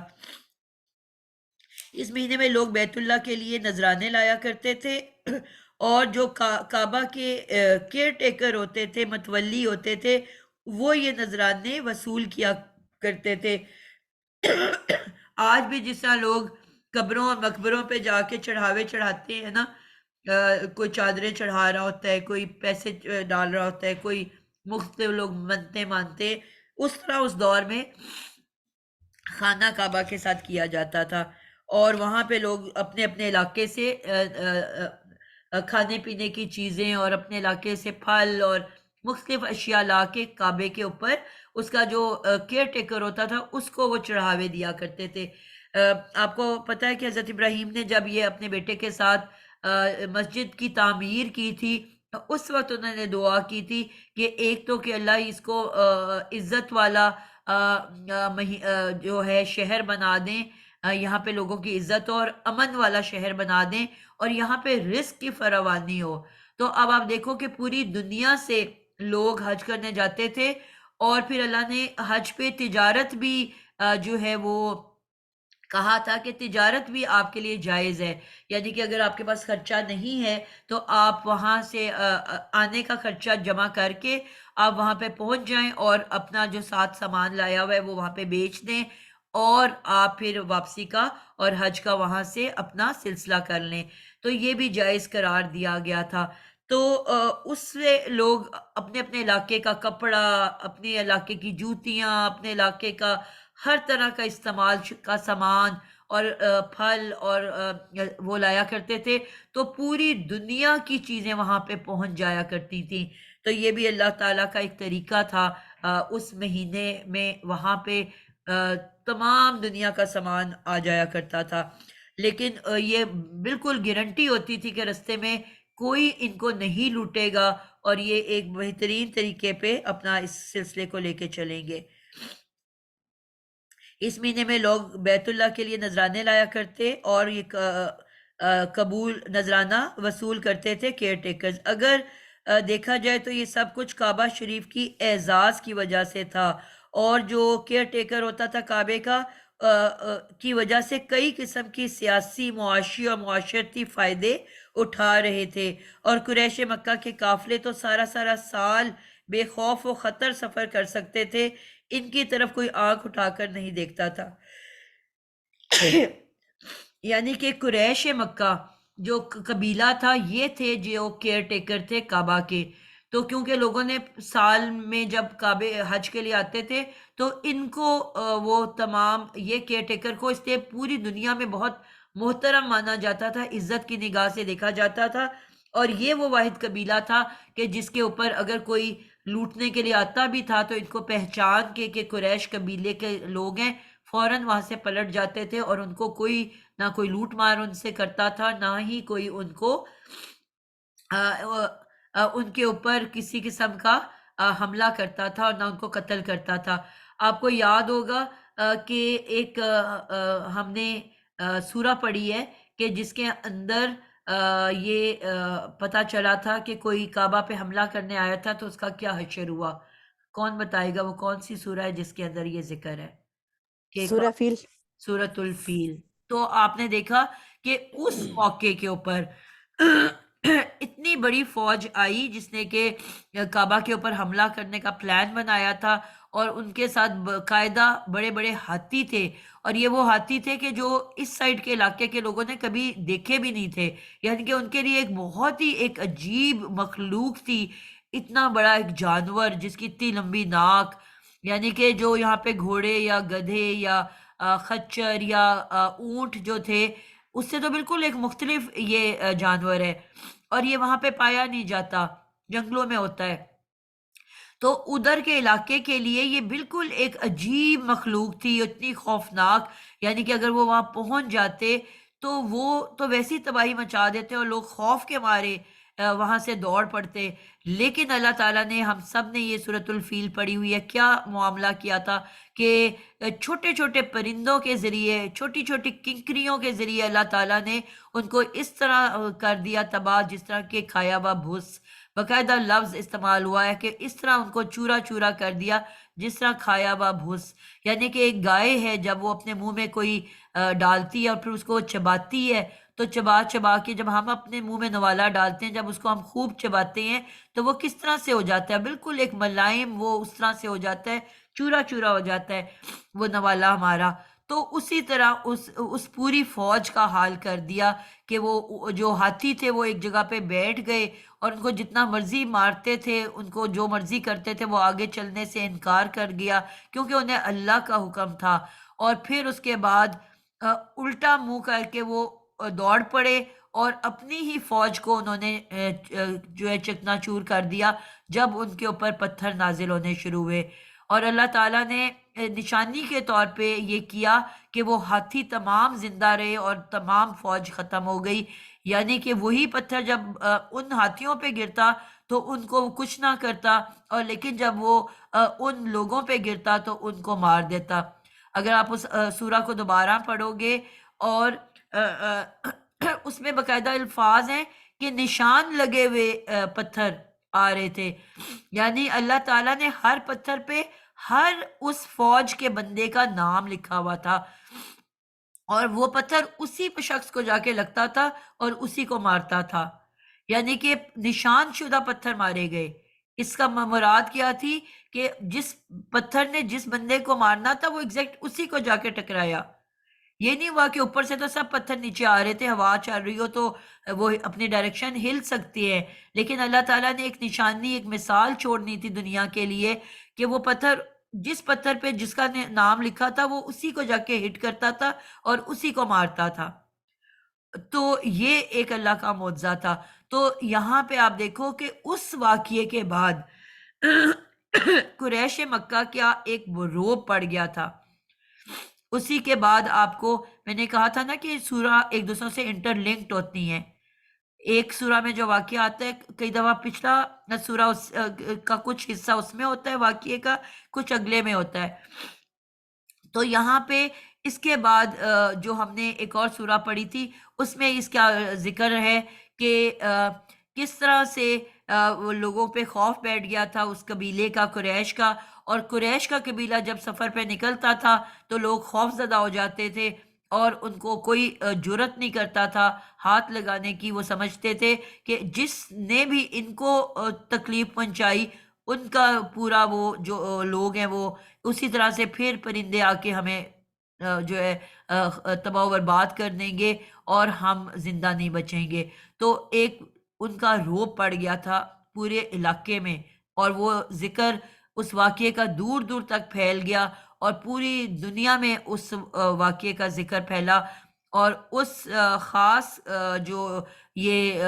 اس مہینے میں لوگ بیت اللہ کے لیے نذرانے لایا کرتے تھے، اور جو کعبہ کے کیئر ٹیکر ہوتے تھے، متولی ہوتے تھے، وہ یہ نذرانے وصول کیا کرتے تھے. آج بھی جس طرح لوگ قبروں اور مقبروں پہ جا کے چڑھاوے چڑھاتے ہیں نا، کوئی چادریں چڑھا رہا ہوتا ہے، کوئی پیسے ڈال رہا ہوتا ہے، کوئی مختلف لوگ منتے مانتے، اس طرح اس دور میں خانہ کعبہ کے ساتھ کیا جاتا تھا. اور وہاں پہ لوگ اپنے اپنے علاقے سے کھانے پینے کی چیزیں اور اپنے علاقے سے پھل اور مختلف اشیاء لا کے کعبے کے اوپر اس کا جو کیئر ٹیکر ہوتا تھا اس کو وہ چڑھاوے دیا کرتے تھے۔ آپ کو پتہ ہے کہ حضرت ابراہیم نے جب یہ اپنے بیٹے کے ساتھ مسجد کی تعمیر کی تھی، اس وقت انہوں نے دعا کی تھی کہ ایک تو کہ اللہ اس کو عزت والا جو ہے شہر بنا دیں، یہاں پہ لوگوں کی عزت اور امن والا شہر بنا دیں، اور یہاں پہ رزق کی فراوانی ہو۔ تو اب آپ دیکھو کہ پوری دنیا سے لوگ حج کرنے جاتے تھے، اور پھر اللہ نے حج پہ تجارت بھی جو ہے وہ کہا تھا کہ تجارت بھی آپ کے لیے جائز ہے، یعنی کہ اگر آپ کے پاس خرچہ نہیں ہے تو آپ وہاں سے آنے کا خرچہ جمع کر کے آپ وہاں پہ پہنچ جائیں اور اپنا جو ساتھ سامان لایا ہوا ہے وہ وہاں پہ بیچ دیں، اور آپ پھر واپسی کا اور حج کا وہاں سے اپنا سلسلہ کر لیں۔ تو یہ بھی جائز قرار دیا گیا تھا۔ تو اس سے لوگ اپنے اپنے علاقے کا کپڑا، اپنے علاقے کی جوتیاں، اپنے علاقے کا ہر طرح کا استعمال کا سامان اور پھل اور وہ لایا کرتے تھے، تو پوری دنیا کی چیزیں وہاں پہ پہنچ جایا کرتی تھیں۔ تو یہ بھی اللہ تعالیٰ کا ایک طریقہ تھا، اس مہینے میں وہاں پہ تمام دنیا کا سامان آ جایا کرتا تھا، لیکن یہ بالکل گارنٹی ہوتی تھی کہ رستے میں کوئی ان کو نہیں لوٹے گا، اور یہ ایک بہترین طریقے پہ اپنا اس سلسلے کو لے کے چلیں گے۔ اس مہینے میں لوگ بیت اللہ کے لیے نذرانے لایا کرتے اور یہ قبول نذرانہ وصول کرتے تھے کیئر ٹیکرز۔ اگر دیکھا جائے تو یہ سب کچھ کعبہ شریف کی اعزاز کی وجہ سے تھا، اور جو کیئر ٹیکر ہوتا تھا کعبے کا کی وجہ سے کئی قسم کی سیاسی، معاشی اور معاشرتی فائدے اٹھا رہے تھے، اور قریش مکہ کے قافلے تو سارا سارا سال بے خوف و خطر سفر کر سکتے تھے، ان کی طرف کوئی آنکھ اٹھا کر نہیں دیکھتا تھا۔ یعنی کہ قریش مکہ جو قبیلہ تھا یہ تھے جو کیئر ٹیکر تھے کعبہ کے۔ تو کیونکہ لوگوں نے سال میں جب کعبے حج کے لیے آتے تھے تو ان کو وہ تمام یہ کیئر ٹیکر کو اس لیے پوری دنیا میں بہت محترم مانا جاتا تھا، عزت کی نگاہ سے دیکھا جاتا تھا، اور یہ وہ واحد قبیلہ تھا کہ جس کے اوپر اگر کوئی لوٹنے کے لیے آتا بھی تھا تو ان کو پہچان کے کہ قریش قبیلے کے لوگ ہیں، فوراً وہاں سے پلٹ جاتے تھے، اور ان کو کوئی نہ کوئی لوٹ مار ان سے کرتا تھا، نہ ہی کوئی ان کو ان کے اوپر کسی قسم کا حملہ کرتا تھا، اور نہ ان کو قتل کرتا تھا۔ آپ کو یاد ہوگا کہ ایک ہم نے سورہ پڑھی ہے کہ جس کے اندر یہ پتہ چلا تھا کہ کوئی کعبہ پہ حملہ کرنے آیا تھا تو اس کا کیا حشر ہوا۔ کون بتائے گا وہ کون سی سورہ ہے جس کے اندر یہ ذکر ہے؟ کہ سورہ فیل۔ سورۃ الفیل۔ تو آپ نے دیکھا کہ اس موقع کے اوپر اتنی بڑی فوج آئی جس نے کہ کعبہ کے اوپر حملہ کرنے کا پلان بنایا تھا، اور ان کے ساتھ باقاعدہ بڑے بڑے ہاتھی تھے، اور یہ وہ ہاتھی تھے کہ جو اس سائڈ کے علاقے کے لوگوں نے کبھی دیکھے بھی نہیں تھے، یعنی کہ ان کے لیے ایک بہت ہی ایک عجیب مخلوق تھی، اتنا بڑا ایک جانور جس کی اتنی لمبی ناک، یعنی کہ جو یہاں پہ گھوڑے یا گدھے یا خچر یا اونٹ جو تھے اس سے تو بالکل ایک مختلف یہ جانور ہے، اور یہ وہاں پہ پایا نہیں جاتا، جنگلوں میں ہوتا ہے۔ تو ادھر کے علاقے کے لیے یہ بالکل ایک عجیب مخلوق تھی، اتنی خوفناک، یعنی کہ اگر وہ وہاں پہنچ جاتے تو وہ تو ویسی تباہی مچا دیتے اور لوگ خوف کے مارے وہاں سے دوڑ پڑتے۔ لیکن اللہ تعالیٰ نے، ہم سب نے یہ سورۃ الفیل پڑھی ہوئی ہے، کیا معاملہ کیا تھا کہ چھوٹے چھوٹے پرندوں کے ذریعے، چھوٹی چھوٹی کنکریوں کے ذریعے اللہ تعالیٰ نے ان کو اس طرح کر دیا تباہ، جس طرح کہ کھایا ہوا بھس، باقاعدہ لفظ استعمال ہوا ہے کہ اس طرح ان کو چورا چورا کر دیا جس طرح کھایا ہوا بھس، یعنی کہ ایک گائے ہے جب وہ اپنے منہ میں کوئی ڈالتی ہے اور پھر اس کو چباتی ہے، تو چبا چبا کے جب ہم اپنے منہ میں نوالا ڈالتے ہیں، جب اس کو ہم خوب چباتے ہیں تو وہ کس طرح سے ہو جاتا ہے، بالکل ایک ملائم، وہ اس طرح سے ہو جاتا ہے، چورا چورا ہو جاتا ہے وہ نوالا ہمارا۔ تو اسی طرح اس پوری فوج کا حال کر دیا کہ وہ جو ہاتھی تھے وہ ایک جگہ پہ بیٹھ گئے، اور ان کو جتنا مرضی مارتے تھے، ان کو جو مرضی کرتے تھے، وہ آگے چلنے سے انکار کر گیا کیونکہ انہیں اللہ کا حکم تھا، اور پھر اس کے بعد الٹا منہ کر کے وہ دوڑ پڑے اور اپنی ہی فوج کو انہوں نے جو ہے چکنا چور کر دیا جب ان کے اوپر پتھر نازل ہونے شروع ہوئے. اور اللہ تعالیٰ نے نشانی کے طور پہ یہ کیا کہ وہ ہاتھی تمام زندہ رہے اور تمام فوج ختم ہو گئی. یعنی کہ وہی پتھر جب ان ہاتھیوں پہ گرتا تو ان کو کچھ نہ کرتا، اور لیکن جب وہ ان لوگوں پہ گرتا تو ان کو مار دیتا. اگر آپ اس سورہ کو دوبارہ پڑھو گے اور اس میں باقاعدہ الفاظ ہیں کہ نشان لگے ہوئے پتھر آ رہے تھے. یعنی اللہ تعالیٰ نے ہر پتھر پہ ہر اس فوج کے بندے کا نام لکھا ہوا تھا، اور وہ پتھر اسی شخص کو جا کے لگتا تھا اور اسی کو مارتا تھا. یعنی کہ نشان شدہ پتھر مارے گئے. اس کا مراد کیا تھی کہ جس پتھر نے جس بندے کو مارنا تھا وہ ایگزیکٹ اسی کو جا کے ٹکرایا. یہ نہیں ہوا کہ اوپر سے تو سب پتھر نیچے آ رہے تھے، ہوا چل رہی ہو تو وہ اپنی ڈائریکشن ہل سکتی ہے، لیکن اللہ تعالیٰ نے ایک نشانی، ایک مثال چھوڑنی تھی دنیا کے لیے کہ وہ پتھر جس پتھر پہ جس کا نام لکھا تھا وہ اسی کو جا کے ہٹ کرتا تھا اور اسی کو مارتا تھا. تو یہ ایک اللہ کا معجزہ تھا. تو یہاں پہ آپ دیکھو کہ اس واقعے کے بعد قریش مکہ کیا ایک رعب پڑ گیا تھا. اسی کے بعد آپ کو میں نے کہا تھا نا کہ سورہ ایک دوسرے سے انٹر لنکڈ ہوتی ہیں. ایک سورہ میں جو واقعہ آتا ہے کئی دفعہ پچھلا سورہ کا کچھ حصہ اس میں ہوتا ہے واقعے کا، کچھ اگلے میں ہوتا ہے. تو یہاں پہ اس کے بعد جو ہم نے ایک اور سورہ پڑھی تھی اس میں اس کا ذکر ہے کہ کس طرح سے وہ لوگوں پہ خوف بیٹھ گیا تھا اس قبیلے کا، قریش کا. اور قریش کا قبیلہ جب سفر پہ نکلتا تھا تو لوگ خوف زدہ ہو جاتے تھے اور ان کو کوئی جرت نہیں کرتا تھا ہاتھ لگانے کی. وہ سمجھتے تھے کہ جس نے بھی ان کو تکلیف پہنچائی ان کا پورا وہ جو لوگ ہیں وہ اسی طرح سے پھر پرندے آ کے ہمیں جو ہے تباہ و برباد کر دیں گے اور ہم زندہ نہیں بچیں گے. تو ایک ان کا رعب پڑ گیا تھا پورے علاقے میں، اور وہ ذکر اس واقعے کا دور دور تک پھیل گیا اور پوری دنیا میں اس واقعے کا ذکر پھیلا. اور اس خاص جو یہ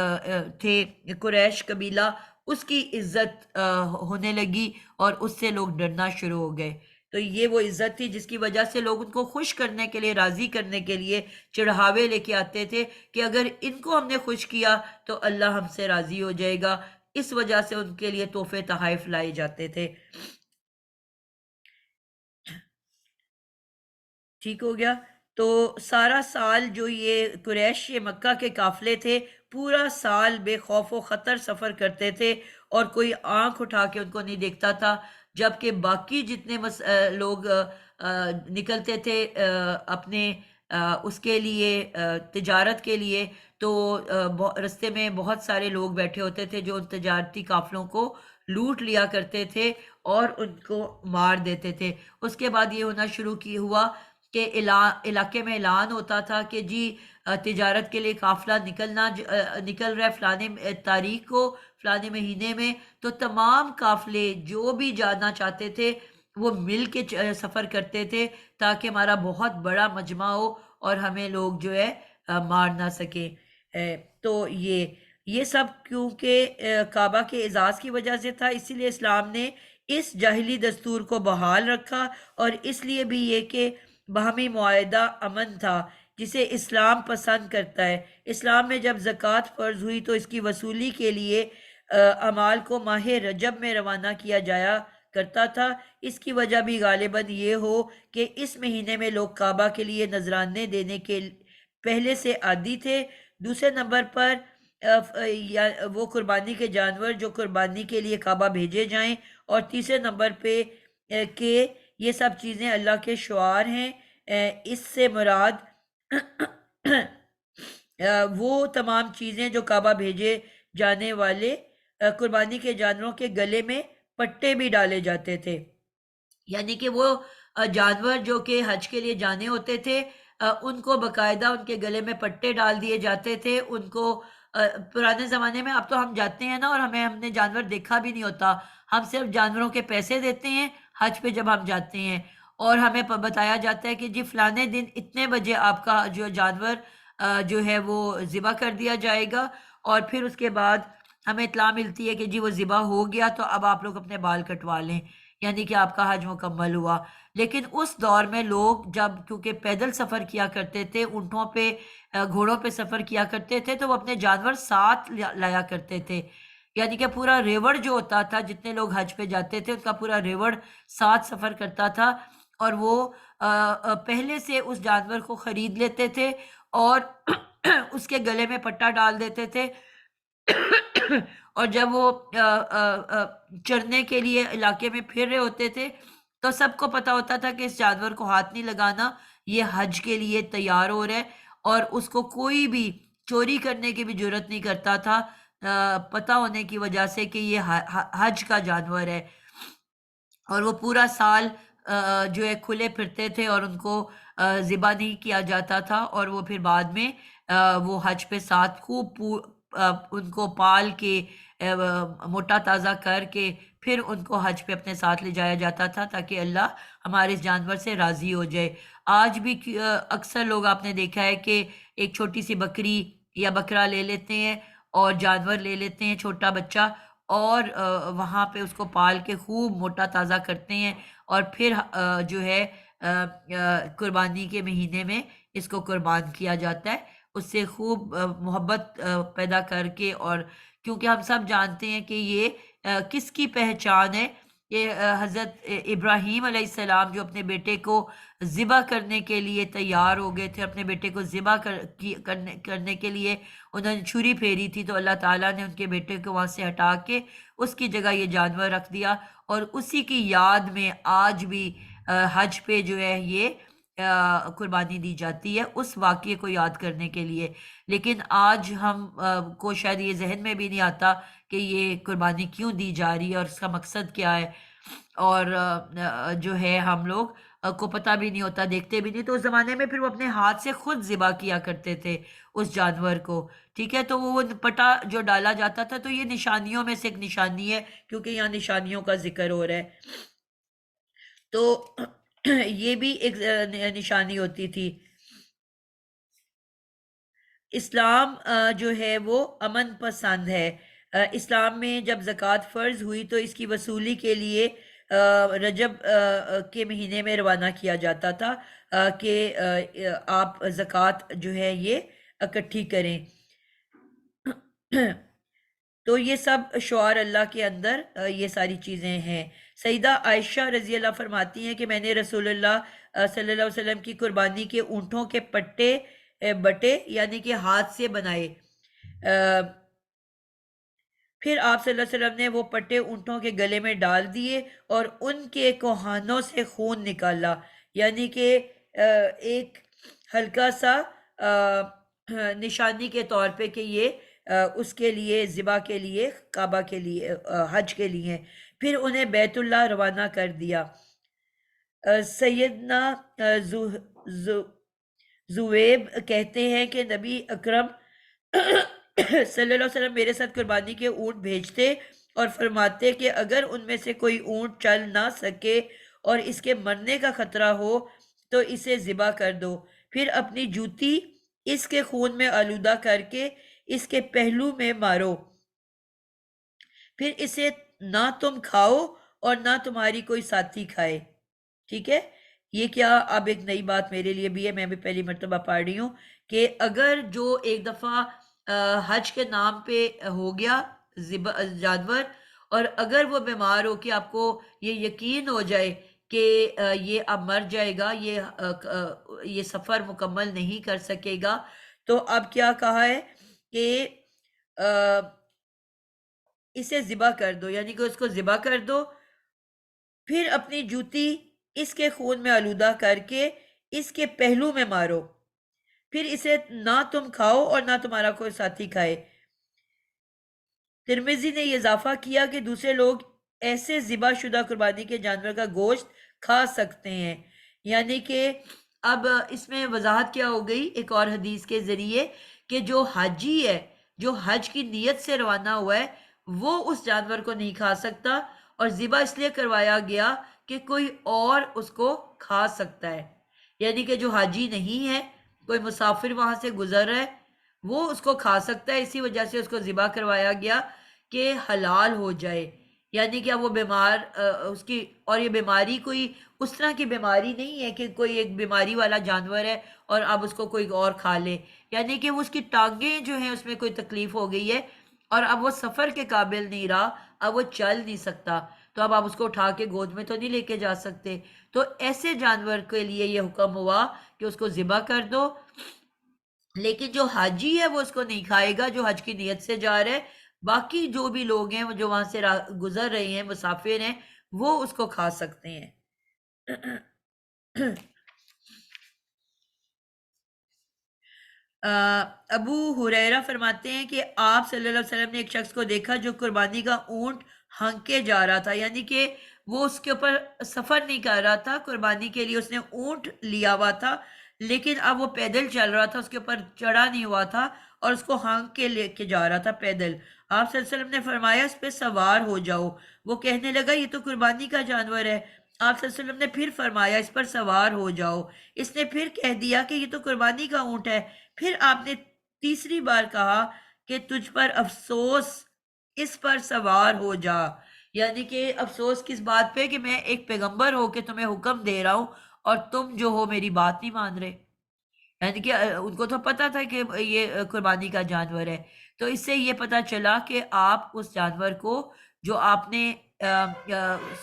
تھے قریش قبیلہ، اس کی عزت ہونے لگی اور اس سے لوگ ڈرنا شروع ہو گئے. تو یہ وہ عزت تھی جس کی وجہ سے لوگ ان کو خوش کرنے کے لیے، راضی کرنے کے لیے چڑھاوے لے کے آتے تھے کہ اگر ان کو ہم نے خوش کیا تو اللہ ہم سے راضی ہو جائے گا. اس وجہ سے ان کے لیے تحفے تحائف لائے جاتے تھے. ٹھیک ہو گیا. تو سارا سال جو یہ قریش مکہ کے قافلے تھے پورا سال بے خوف و خطر سفر کرتے تھے اور کوئی آنکھ اٹھا کے ان کو نہیں دیکھتا تھا، جبکہ باقی جتنے لوگ نکلتے تھے اپنے اس کے لیے تجارت کے لیے، تو رستے میں بہت سارے لوگ بیٹھے ہوتے تھے جو ان تجارتی قافلوں کو لوٹ لیا کرتے تھے اور ان کو مار دیتے تھے. اس کے بعد یہ ہونا شروع ہوا کہ علاقے میں اعلان ہوتا تھا کہ جی تجارت کے لیے قافلہ نکل رہا ہے فلانے تاریخ کو فلانے مہینے میں. تو تمام قافلے جو بھی جانا چاہتے تھے وہ مل کے سفر کرتے تھے تاکہ ہمارا بہت بڑا مجمع ہو اور ہمیں لوگ جو ہے مار نہ سکیں. تو یہ سب کیونکہ کعبہ کے اعزاز کی وجہ سے تھا، اسی لیے اسلام نے اس جاہلی دستور کو بحال رکھا، اور اس لیے بھی یہ کہ باہمی معاہدہ امن تھا جسے اسلام پسند کرتا ہے. اسلام میں جب زکوٰۃ فرض ہوئی تو اس کی وصولی کے لیے اعمال کو ماہ رجب میں روانہ کیا جایا کرتا تھا. اس کی وجہ بھی غالباً یہ ہو کہ اس مہینے میں لوگ کعبہ کے لیے نذرانے دینے کے پہلے سے عادی تھے. دوسرے نمبر پر وہ قربانی کے جانور جو قربانی کے لیے کعبہ بھیجے جائیں، اور تیسرے نمبر پہ کہ یہ سب چیزیں اللہ کے شعار ہیں. اس سے مراد وہ تمام چیزیں جو کعبہ بھیجے جانے والے قربانی کے جانوروں کے گلے میں پٹے بھی ڈالے جاتے تھے. یعنی کہ وہ جانور جو کہ حج کے لیے جانے ہوتے تھے ان کو باقاعدہ ان کے گلے میں پٹے ڈال دیے جاتے تھے. ان کو پرانے زمانے میں، اب تو ہم جاتے ہیں نا اور ہم نے جانور دیکھا بھی نہیں ہوتا، ہم صرف جانوروں کے پیسے دیتے ہیں حج پہ جب ہم جاتے ہیں، اور ہمیں بتایا جاتا ہے کہ جی فلانے دن اتنے بجے آپ کا جو جانور جو ہے وہ ذبح کر دیا جائے گا، اور پھر اس کے بعد ہمیں اطلاع ملتی ہے کہ جی وہ ذبح ہو گیا تو اب آپ لوگ اپنے بال کٹوا لیں، یعنی کہ آپ کا حج مکمل ہوا۔ لیکن اس دور میں لوگ جب کیونکہ پیدل سفر کیا کرتے تھے، اونٹوں پہ گھوڑوں پہ سفر کیا کرتے تھے، تو وہ اپنے جانور ساتھ لایا کرتے تھے، یعنی کہ پورا ریوڑ جو ہوتا تھا، جتنے لوگ حج پہ جاتے تھے ان کا پورا ریوڑ ساتھ سفر کرتا تھا، اور وہ پہلے سے اس جانور کو خرید لیتے تھے اور اس کے گلے میں پٹا ڈال دیتے تھے اور جب وہ چرنے کے لیے علاقے میں پھر رہے ہوتے تھے تو سب کو پتا ہوتا تھا کہ اس جانور کو ہاتھ نہیں لگانا، یہ حج کے لیے تیار ہو رہا ہے، اور اس کو کوئی بھی چوری کرنے کی بھی جرت نہیں کرتا تھا، پتہ ہونے کی وجہ سے کہ یہ حج کا جانور ہے، اور وہ پورا سال جو ہے کھلے پھرتے تھے اور ان کو ذبح نہیں کیا جاتا تھا، اور وہ پھر بعد میں وہ حج پہ ساتھ خوب ان کو پال کے موٹا تازہ کر کے پھر ان کو حج پہ اپنے ساتھ لے جایا جاتا تھا، تاکہ اللہ ہمارے اس جانور سے راضی ہو جائے۔ آج بھی اکثر لوگ آپ نے دیکھا ہے کہ ایک چھوٹی سی بکری یا بکرا لے لیتے ہیں اور جانور لے لیتے ہیں چھوٹا بچہ، اور وہاں پہ اس کو پال کے خوب موٹا تازہ کرتے ہیں، اور پھر جو ہے قربانی کے مہینے میں اس کو قربان کیا جاتا ہے، اس سے خوب محبت پیدا کر کے، اور کیونکہ ہم سب جانتے ہیں کہ یہ کس کی پہچان ہے، یہ حضرت ابراہیم علیہ السلام جو اپنے بیٹے کو ذبح کرنے کے لیے تیار ہو گئے تھے، اپنے بیٹے کو ذبح کرنے کے لیے انہوں نے چھری پھیری تھی، تو اللہ تعالیٰ نے ان کے بیٹے کو وہاں سے ہٹا کے اس کی جگہ یہ جانور رکھ دیا، اور اسی کی یاد میں آج بھی حج پہ جو ہے یہ قربانی دی جاتی ہے، اس واقعے کو یاد کرنے کے لیے۔ لیکن آج ہم کو شاید یہ ذہن میں بھی نہیں آتا کہ یہ قربانی کیوں دی جا رہی ہے اور اس کا مقصد کیا ہے، اور جو ہے ہم لوگ کو پتہ بھی نہیں ہوتا، دیکھتے بھی نہیں، تو اس زمانے میں پھر وہ اپنے ہاتھ سے خود ذبح کیا کرتے تھے اس جانور کو، ٹھیک ہے، تو وہ پٹا جو ڈالا جاتا تھا، تو یہ نشانیوں میں سے ایک نشانی ہے، کیونکہ یہاں نشانیوں کا ذکر ہو رہا ہے، تو یہ بھی ایک نشانی ہوتی تھی۔ اسلام جو ہے وہ امن پسند ہے۔ اسلام میں جب زکوٰۃ فرض ہوئی تو اس کی وصولی کے لیے رجب کے مہینے میں روانہ کیا جاتا تھا کہ آپ زکوٰۃ جو ہے یہ اکٹھی کریں۔ تو یہ سب شعار اللہ کے اندر یہ ساری چیزیں ہیں۔ سیدہ عائشہ رضی اللہ فرماتی ہیں کہ میں نے رسول اللہ صلی اللہ علیہ وسلم کی قربانی کے اونٹوں کے بٹے یعنی کہ ہاتھ سے بنائے، پھر آپ صلی اللہ علیہ وسلم نے وہ پٹے اونٹوں کے گلے میں ڈال دیے اور ان کے کوہانوں سے خون نکالا، یعنی کہ ایک ہلکا سا نشانی کے طور پہ کہ یہ اس کے لیے ذبح کے لیے، کعبہ کے لیے، حج کے لیے، پھر انہیں بیت اللہ روانہ کر دیا۔ سیدنا زویب کہتے ہیں کہ نبی اکرم صلی اللہ علیہ وسلم میرے ساتھ قربانی کے اونٹ بھیجتے اور فرماتے کہ اگر ان میں سے کوئی اونٹ چل نہ سکے اور اس کے مرنے کا خطرہ ہو تو اسے ذبح کر دو، پھر اپنی جوتی اس کے خون میں آلودہ کر کے اس کے پہلو میں مارو، پھر اسے نہ تم کھاؤ اور نہ تمہاری کوئی ساتھی کھائے۔ ٹھیک ہے، یہ کیا اب ایک نئی بات میرے لیے بھی ہے، میں بھی پہلی مرتبہ پڑھ رہی ہوں کہ اگر جو ایک دفعہ حج کے نام پہ ہو گیا جانور، اور اگر وہ بیمار ہو کہ آپ کو یہ یقین ہو جائے کہ یہ اب مر جائے گا، یہ سفر مکمل نہیں کر سکے گا، تو اب کیا کہا ہے کہ اسے ذبح کر دو، یعنی کہ اس کو ذبح کر دو، پھر اپنی جوتی اس کے خون میں آلودہ کر کے اس کے پہلو میں مارو، پھر اسے نہ تم کھاؤ اور نہ تمہارا کوئی ساتھی کھائے۔ ترمذی نے یہ اضافہ کیا کہ دوسرے لوگ ایسے ذبح شدہ قربانی کے جانور کا گوشت کھا سکتے ہیں، یعنی کہ اب اس میں وضاحت کیا ہو گئی ایک اور حدیث کے ذریعے کہ جو حاجی ہے، جو حج کی نیت سے روانہ ہوا ہے، وہ اس جانور کو نہیں کھا سکتا، اور ذبح اس لیے کروایا گیا کہ کوئی اور اس کو کھا سکتا ہے، یعنی کہ جو حاجی نہیں ہے کوئی مسافر وہاں سے گزر رہا ہے وہ اس کو کھا سکتا ہے، اسی وجہ سے اس کو ذبح کروایا گیا کہ حلال ہو جائے، یعنی کہ اب وہ بیمار اس کی، اور یہ بیماری کوئی اس طرح کی بیماری نہیں ہے کہ کوئی ایک بیماری والا جانور ہے اور اب اس کو کوئی اور کھا لے، یعنی کہ وہ اس کی ٹانگیں جو ہیں اس میں کوئی تکلیف ہو گئی ہے اور اب وہ سفر کے قابل نہیں رہا، اب وہ چل نہیں سکتا، تو اب آپ اس کو اٹھا کے گود میں تو نہیں لے کے جا سکتے، تو ایسے جانور کے لیے یہ حکم ہوا کہ اس کو ذبح کر دو، لیکن جو حاجی ہے وہ اس کو نہیں کھائے گا، جو حج کی نیت سے جا رہے، باقی جو بھی لوگ ہیں جو وہاں سے گزر رہے ہیں، مسافر ہیں، وہ اس کو کھا سکتے ہیں۔ ابو ہریرہ فرماتے ہیں کہ آپ صلی اللہ علیہ وسلم نے ایک شخص کو دیکھا جو قربانی کا اونٹ ہنکے جا رہا تھا، یعنی کہ وہ اس کے اوپر سفر نہیں کر رہا تھا، قربانی کے لیے اس نے اونٹ لیا ہوا تھا لیکن اب وہ پیدل چل رہا تھا، اس کے اوپر چڑھا نہیں ہوا تھا اور اس کو ہانک کے لے کے جا رہا تھا پیدل۔ آپ صلی اللہ علیہ وسلم نے فرمایا اس پہ سوار ہو جاؤ، وہ کہنے لگا یہ تو قربانی کا جانور ہے۔ آپ صلی اللہ علیہ وسلم نے پھر فرمایا اس پر سوار ہو جاؤ، اس نے پھر کہہ دیا کہ یہ تو قربانی کا اونٹ ہے، پھر آپ نے تیسری بار کہا کہ تجھ پر افسوس، اس پر سوار ہو جا، یعنی کہ افسوس کس بات پہ کہ میں ایک پیغمبر ہو کے تمہیں حکم دے رہا ہوں اور تم جو ہو میری بات نہیں مان رہے، یعنی کہ ان کو تو پتا تھا کہ یہ قربانی کا جانور ہے، تو اس سے یہ پتا چلا کہ آپ اس جانور کو جو آپ نے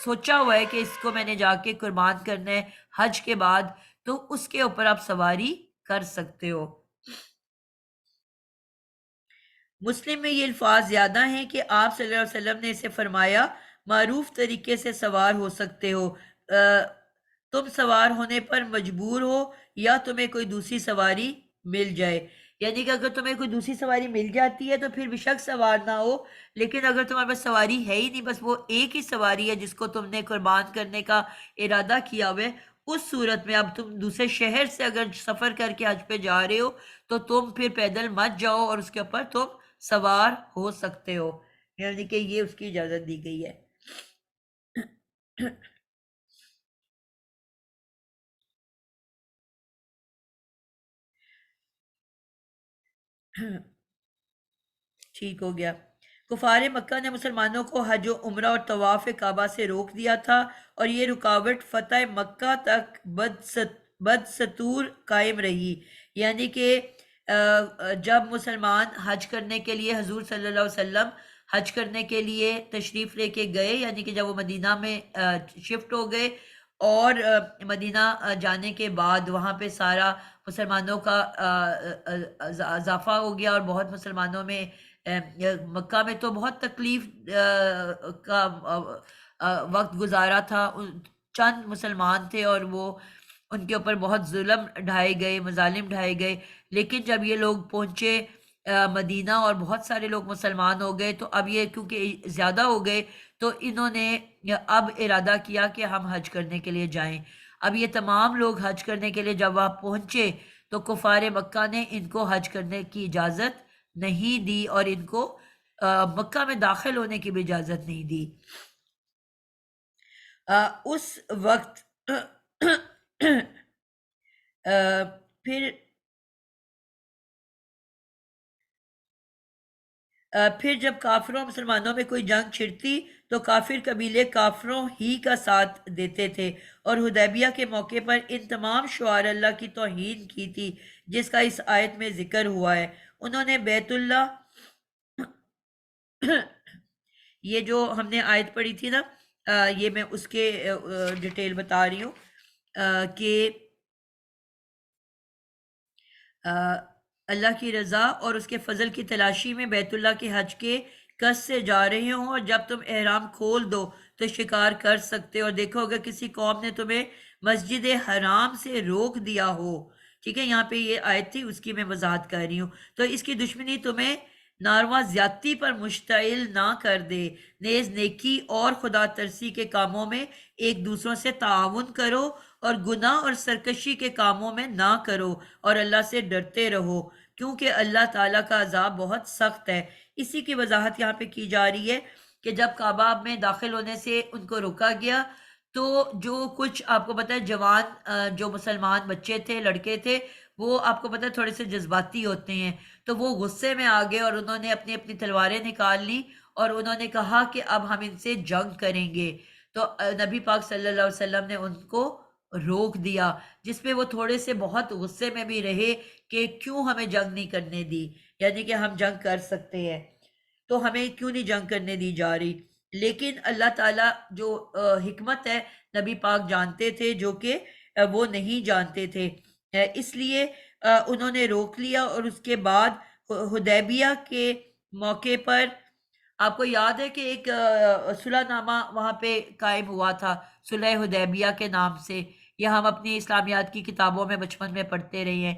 سوچا ہوا ہے کہ اس کو میں نے جا کے قربان کرنا ہے حج کے بعد، تو اس کے اوپر آپ سواری کر سکتے ہو۔ مسلم میں یہ الفاظ زیادہ ہیں کہ آپ صلی اللہ علیہ وسلم نے اسے فرمایا معروف طریقے سے سوار ہو سکتے ہو، تم سوار ہونے پر مجبور ہو یا تمہیں کوئی دوسری سواری مل جائے، یعنی کہ اگر تمہیں کوئی دوسری سواری مل جاتی ہے تو پھر بے شک سوار نہ ہو، لیکن اگر تمہارے پاس سواری ہے ہی نہیں، بس وہ ایک ہی سواری ہے جس کو تم نے قربان کرنے کا ارادہ کیا ہوا ہے، اس صورت میں اب تم دوسرے شہر سے اگر سفر کر کے حج پہ جا رہے ہو تو تم پھر پیدل مت جاؤ اور اس کے اوپر تم سوار ہو سکتے ہو، یعنی کہ یہ اس کی اجازت دی گئی ہے۔ ٹھیک ہو گیا۔ کفار مکہ نے مسلمانوں کو حج و عمرہ اور طواف کعبہ سے روک دیا تھا اور یہ رکاوٹ فتح مکہ تک بدستور قائم رہی، یعنی کہ جب مسلمان حج کرنے کے لیے حضور صلی اللہ علیہ وسلم حج کرنے کے لیے تشریف لے کے گئے، یعنی کہ جب وہ مدینہ میں شفٹ ہو گئے اور مدینہ جانے کے بعد وہاں پہ سارا مسلمانوں کا اضافہ ہو گیا اور بہت مسلمانوں میں مکہ میں تو بہت تکلیف کا وقت گزارا تھا، چند مسلمان تھے اور وہ ان کے اوپر بہت ظلم ڈھائے گئے، مظالم ڈھائے گئے، لیکن جب یہ لوگ پہنچے مدینہ اور بہت سارے لوگ مسلمان ہو گئے تو اب یہ کیونکہ زیادہ ہو گئے تو انہوں نے اب ارادہ کیا کہ ہم حج کرنے کے لیے جائیں۔ اب یہ تمام لوگ حج کرنے کے لیے جب وہاں پہنچے تو کفار مکہ نے ان کو حج کرنے کی اجازت نہیں دی اور ان کو مکہ میں داخل ہونے کی بھی اجازت نہیں دی۔ اس وقت پھر جب کافروں اور مسلمانوں میں کوئی جنگ چھڑتی تو کافر قبیلے کافروں ہی کا ساتھ دیتے تھے، اور حدیبیہ کے موقع پر ان تمام شعار اللہ کی توہین کی تھی جس کا اس آیت میں ذکر ہوا ہے۔ انہوں نے بیت اللہ یہ جو ہم نے آیت پڑھی تھی نا، یہ میں اس کے ڈیٹیل بتا رہی ہوں کہ اللہ کی رضا اور اس کے فضل کی تلاشی میں بیت اللہ کے حج کے قصد سے جا رہے ہوں، اور جب تم احرام کھول دو تو شکار کر سکتے ہو، اور دیکھو اگر کسی قوم نے تمہیں مسجد حرام سے روک دیا ہو، ٹھیک ہے، یہاں پہ یہ آیت تھی اس کی میں وضاحت کر رہی ہوں، تو اس کی دشمنی تمہیں ناروا زیادتی پر مشتعل نہ کر دے، نیز نیکی اور خدا ترسی کے کاموں میں ایک دوسروں سے تعاون کرو اور گناہ اور سرکشی کے کاموں میں نہ کرو، اور اللہ سے ڈرتے رہو کیونکہ اللہ تعالیٰ کا عذاب بہت سخت ہے۔ اسی کی وضاحت یہاں پہ کی جا رہی ہے کہ جب کعبہ میں داخل ہونے سے ان کو روکا گیا تو جو کچھ آپ کو پتہ ہے جوان جو مسلمان بچے تھے، لڑکے تھے، وہ آپ کو پتہ ہے تھوڑے سے جذباتی ہوتے ہیں، تو وہ غصے میں آ گئے اور انہوں نے اپنی اپنی تلواریں نکال لی اور انہوں نے کہا کہ اب ہم ان سے جنگ کریں گے۔ تو نبی پاک صلی اللہ علیہ وسلم نے ان کو روک دیا، جس پہ وہ تھوڑے سے بہت غصے میں بھی رہے کہ کیوں ہمیں جنگ نہیں کرنے دی، یعنی کہ ہم جنگ کر سکتے ہیں تو ہمیں کیوں نہیں جنگ کرنے دی جا رہی۔ لیکن اللہ تعالیٰ جو حکمت ہے نبی پاک جانتے تھے جو کہ وہ نہیں جانتے تھے، اس لیے انہوں نے روک لیا۔ اور اس کے بعد حدیبیہ کے موقع پر آپ کو یاد ہے کہ ایک صلح نامہ وہاں پہ قائم ہوا تھا، صلح حدیبیہ کے نام سے، یہ ہم اپنی اسلامیات کی کتابوں میں بچپن میں پڑھتے رہے ہیں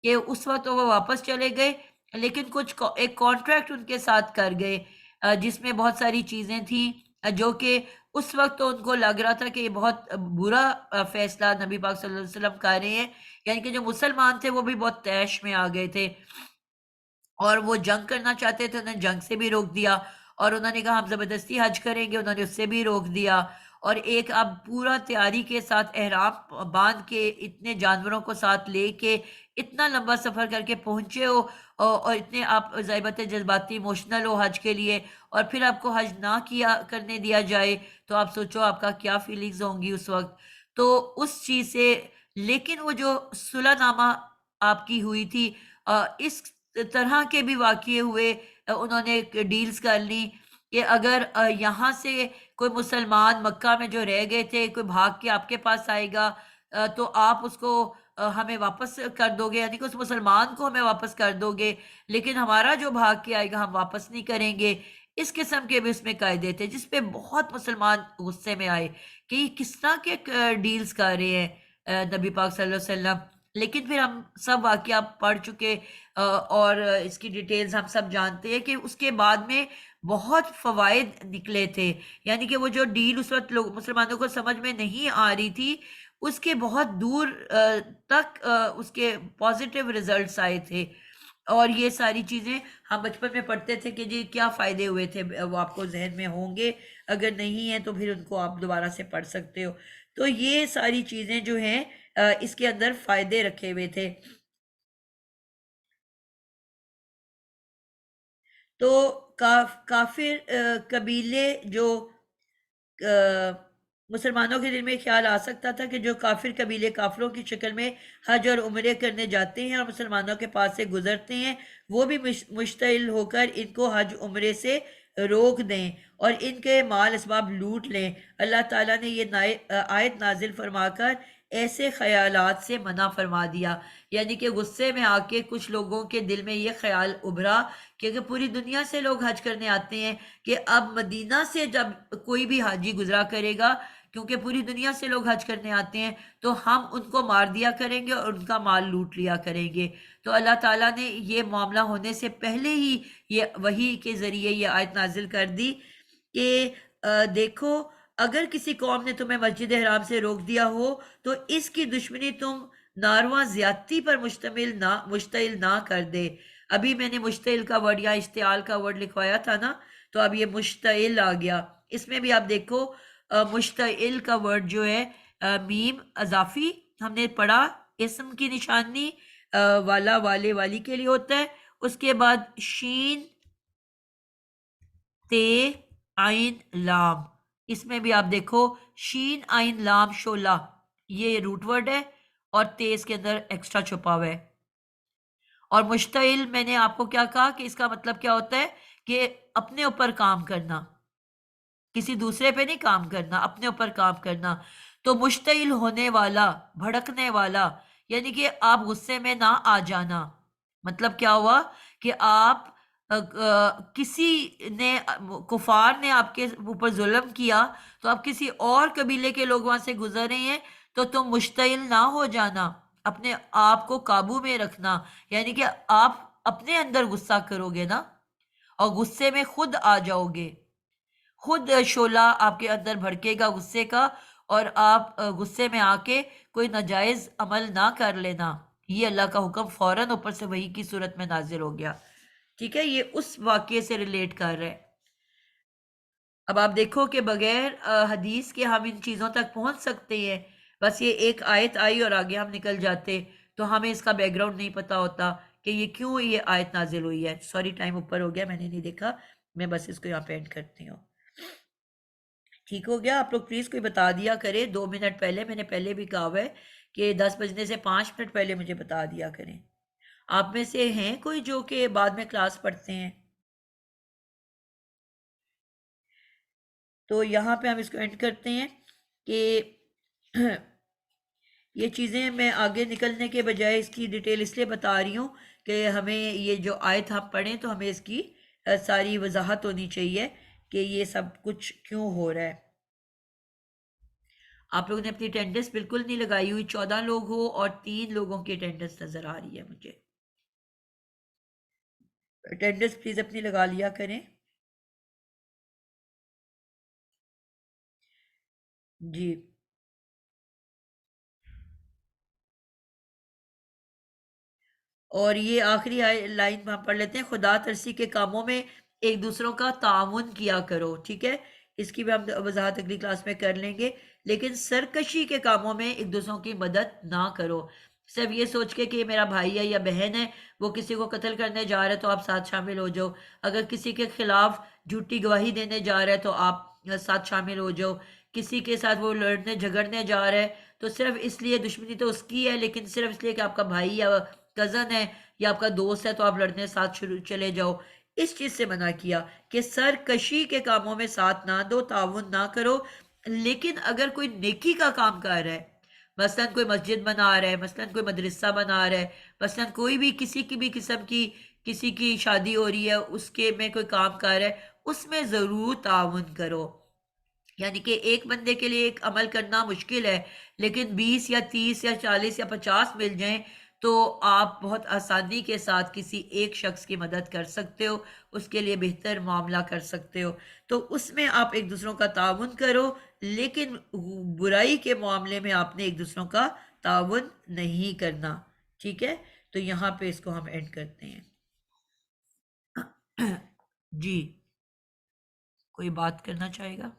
کہ اس وقت وہ واپس چلے گئے، لیکن کچھ ایک کانٹریکٹ ان کے ساتھ کر گئے جس میں بہت ساری چیزیں تھیں جو کہ اس وقت تو ان کو لگ رہا تھا کہ یہ بہت برا فیصلہ نبی پاک صلی اللہ علیہ وسلم کر رہے ہیں، یعنی کہ جو مسلمان تھے وہ بھی بہت طیش میں آ گئے تھے اور وہ جنگ کرنا چاہتے تھے، انہوں نے جنگ سے بھی روک دیا، اور انہوں نے کہا ہم زبردستی حج کریں گے، انہوں نے اس سے بھی روک دیا۔ اور ایک اب پورا تیاری کے ساتھ احرام باندھ کے اتنے جانوروں کو ساتھ لے کے اتنا لمبا سفر کر کے پہنچے ہو اور اتنے آپ ضائبت جذباتی ایموشنل ہو حج کے لیے، اور پھر آپ کو حج نہ کیا کرنے دیا جائے تو آپ سوچو آپ کا کیا فیلنگز ہوں گی اس وقت۔ تو اس چیز سے، لیکن وہ جو صلح نامہ آپ کی ہوئی تھی، اس طرح کے بھی واقعے ہوئے، انہوں نے ڈیلز کر لی کہ اگر یہاں سے کوئی مسلمان مکہ میں جو رہ گئے تھے کوئی بھاگ کے آپ کے پاس آئے گا تو آپ اس کو ہمیں واپس کر دو گے، یعنی کہ اس مسلمان کو ہمیں واپس کر دو گے، لیکن ہمارا جو بھاگ کے آئے گا ہم واپس نہیں کریں گے۔ اس قسم کے بھی اس میں قاعدے تھے جس پہ بہت مسلمان غصے میں آئے کہ یہ کس طرح کے ڈیلز کر رہے ہیں نبی پاک صلی اللہ علیہ وسلم۔ لیکن پھر ہم سب واقعہ پڑھ چکے اور اس کی ڈیٹیلز ہم سب جانتے ہیں کہ اس کے بعد میں بہت فوائد نکلے تھے، یعنی کہ وہ جو ڈیل اس وقت لوگ مسلمانوں کو سمجھ میں نہیں آ رہی تھی، اس کے بہت دور تک اس کے پازیٹیو ریزلٹس آئے تھے۔ اور یہ ساری چیزیں ہم بچپن میں پڑھتے تھے کہ جی کیا فائدے ہوئے تھے، وہ آپ کو ذہن میں ہوں گے، اگر نہیں ہیں تو پھر ان کو آپ دوبارہ سے پڑھ سکتے ہو۔ تو یہ ساری چیزیں جو ہیں اس کے اندر فائدے رکھے ہوئے تھے۔ تو کافر قبیلے جو مسلمانوں کے دل میں خیال آ سکتا تھا کہ جو کافر قبیلے کافروں کی شکل میں حج اور عمرے کرنے جاتے ہیں اور مسلمانوں کے پاس سے گزرتے ہیں، وہ بھی مشتعل ہو کر ان کو حج عمرے سے روک دیں اور ان کے مال اسباب لوٹ لیں۔ اللہ تعالیٰ نے یہ آیت نازل فرما کر ایسے خیالات سے منع فرما دیا، یعنی کہ غصے میں آ کے کچھ لوگوں کے دل میں یہ خیال ابھرا کہ پوری دنیا سے لوگ حج کرنے آتے ہیں کہ اب مدینہ سے جب کوئی بھی حاجی گزرا کرے گا، کیونکہ پوری دنیا سے لوگ حج کرنے آتے ہیں، تو ہم ان کو مار دیا کریں گے اور ان کا مال لوٹ لیا کریں گے۔ تو اللہ تعالیٰ نے یہ معاملہ ہونے سے پہلے ہی یہ وحی کے ذریعے یہ آیت نازل کر دی کہ دیکھو اگر کسی قوم نے تمہیں مسجد حرام سے روک دیا ہو تو اس کی دشمنی تم ناروا زیادتی پر مشتعل نہ کر دے۔ ابھی میں نے مشتعل کا ورڈ یا اشتعال کا ورڈ لکھوایا تھا نا، تو اب یہ مشتعل آ گیا۔ اس میں بھی آپ دیکھو مشتعل کا ورڈ جو ہے میم اضافی ہم نے پڑھا، اسم کی نشانی والا والے والی کے لیے ہوتا ہے، اس کے بعد شین تے عین لام، اس میں بھی آپ دیکھو شین عین لام شولہ، یہ روٹ ورڈ ہے اور تے اس کے اندر ایکسٹرا چھپا ہوا ہے۔ اور مشتعل میں نے آپ کو کیا کہا کہ اس کا مطلب کیا ہوتا ہے کہ اپنے اوپر کام کرنا، کسی دوسرے پہ نہیں کام کرنا، اپنے اوپر کام کرنا۔ تو مشتعل ہونے والا، بھڑکنے والا، یعنی کہ آپ غصے میں نہ آ جانا۔ مطلب کیا ہوا کہ آپ کسی نے کفار نے آپ کے اوپر ظلم کیا تو آپ کسی اور قبیلے کے لوگ وہاں سے گزر رہے ہیں تو تم مشتعل نہ ہو جانا، اپنے آپ کو قابو میں رکھنا، یعنی کہ آپ اپنے اندر غصہ کرو گے نا اور غصے میں خود آ جاؤ گے، خود شعلہ آپ کے اندر بھڑکے گا غصے کا اور آپ غصے میں آ کے کوئی ناجائز عمل نہ کر لینا۔ یہ اللہ کا حکم فوراً اوپر سے وحی کی صورت میں نازل ہو گیا، ٹھیک ہے، یہ اس واقعے سے ریلیٹ کر رہے ہیں۔ اب آپ دیکھو کہ بغیر حدیث کے ہم ان چیزوں تک پہنچ سکتے ہیں، بس یہ ایک آیت آئی اور آگے ہم نکل جاتے، تو ہمیں اس کا بیک گراؤنڈ نہیں پتا ہوتا کہ یہ کیوں یہ آیت نازل ہوئی ہے. سوری ٹائم اوپر ہو گیا، میں نے نہیں دیکھا، میں بس اس کو یہاں پہ اینڈ کرتی ہوں. ٹھیک ہو گیا؟ آپ لوگ پلیز کوئی بتا دیا کرے 2 منٹ پہلے، میں نے پہلے بھی کہا ہوا ہے کہ 10 بجنے سے 5 منٹ پہلے مجھے بتا دیا کریں. آپ میں سے ہیں کوئی جو کہ بعد میں کلاس پڑھتے ہیں؟ تو یہاں پہ ہم اس کو اینڈ کرتے ہیں کہ یہ چیزیں میں آگے نکلنے کے بجائے اس کی ڈیٹیل اس لیے بتا رہی ہوں کہ ہمیں یہ جو آیت ہم پڑھیں تو ہمیں اس کی ساری وضاحت ہونی چاہیے کہ یہ سب کچھ کیوں ہو رہا ہے. آپ لوگوں نے اپنی اٹینڈنس بالکل نہیں لگائی ہوئی، 14 لوگ ہو اور 3 لوگوں کی اٹینڈنس نظر آ رہی ہے مجھے. اٹینڈنس پلیز اپنی لگا لیا کریں. جی اور یہ آخری لائن ہم پڑھ لیتے ہیں، خدا ترسی کے کاموں میں ایک دوسروں کا تعاون کیا کرو. ٹھیک ہے، اس کی بھی ہم وضاحت اگلی کلاس میں کر لیں گے. لیکن سرکشی کے کاموں میں ایک دوسروں کی مدد نہ کرو. صرف یہ سوچ کے کہ یہ میرا بھائی ہے یا بہن ہے، وہ کسی کو قتل کرنے جا رہا ہے تو آپ ساتھ شامل ہو جاؤ. اگر کسی کے خلاف جھوٹی گواہی دینے جا رہا ہے تو آپ ساتھ شامل ہو جاؤ. کسی کے ساتھ وہ لڑنے جھگڑنے جا رہا ہے تو صرف اس لیے، دشمنی تو اس کی ہے لیکن صرف اس لیے کہ آپ کا بھائی یا کزن ہے یا آپ کا دوست ہے تو آپ لڑنے ساتھ چلے جاؤ. اس چیز سے منع کیا کہ سرکشی کے کاموں میں ساتھ نہ دو، تعاون نہ کرو. لیکن اگر کوئی نیکی کا کام کر رہا ہے، مثلا کوئی مسجد بنا رہا ہے، مثلا کوئی مدرسہ بنا رہا ہے، مثلا کوئی بھی کسی کی بھی قسم کی کسی کی شادی ہو رہی ہے اس کے میں کوئی کام کر رہا ہے، اس میں ضرور تعاون کرو. یعنی کہ ایک بندے کے لیے ایک عمل کرنا مشکل ہے، لیکن 20 یا 30 یا 40 یا 50 مل جائیں تو آپ بہت آسانی کے ساتھ کسی ایک شخص کی مدد کر سکتے ہو، اس کے لیے بہتر معاملہ کر سکتے ہو. تو اس میں آپ ایک دوسروں کا تعاون کرو، لیکن برائی کے معاملے میں آپ نے ایک دوسروں کا تعاون نہیں کرنا. ٹھیک ہے، تو یہاں پہ اس کو ہم اینڈ کرتے ہیں. جی کوئی بات کرنا چاہے گا؟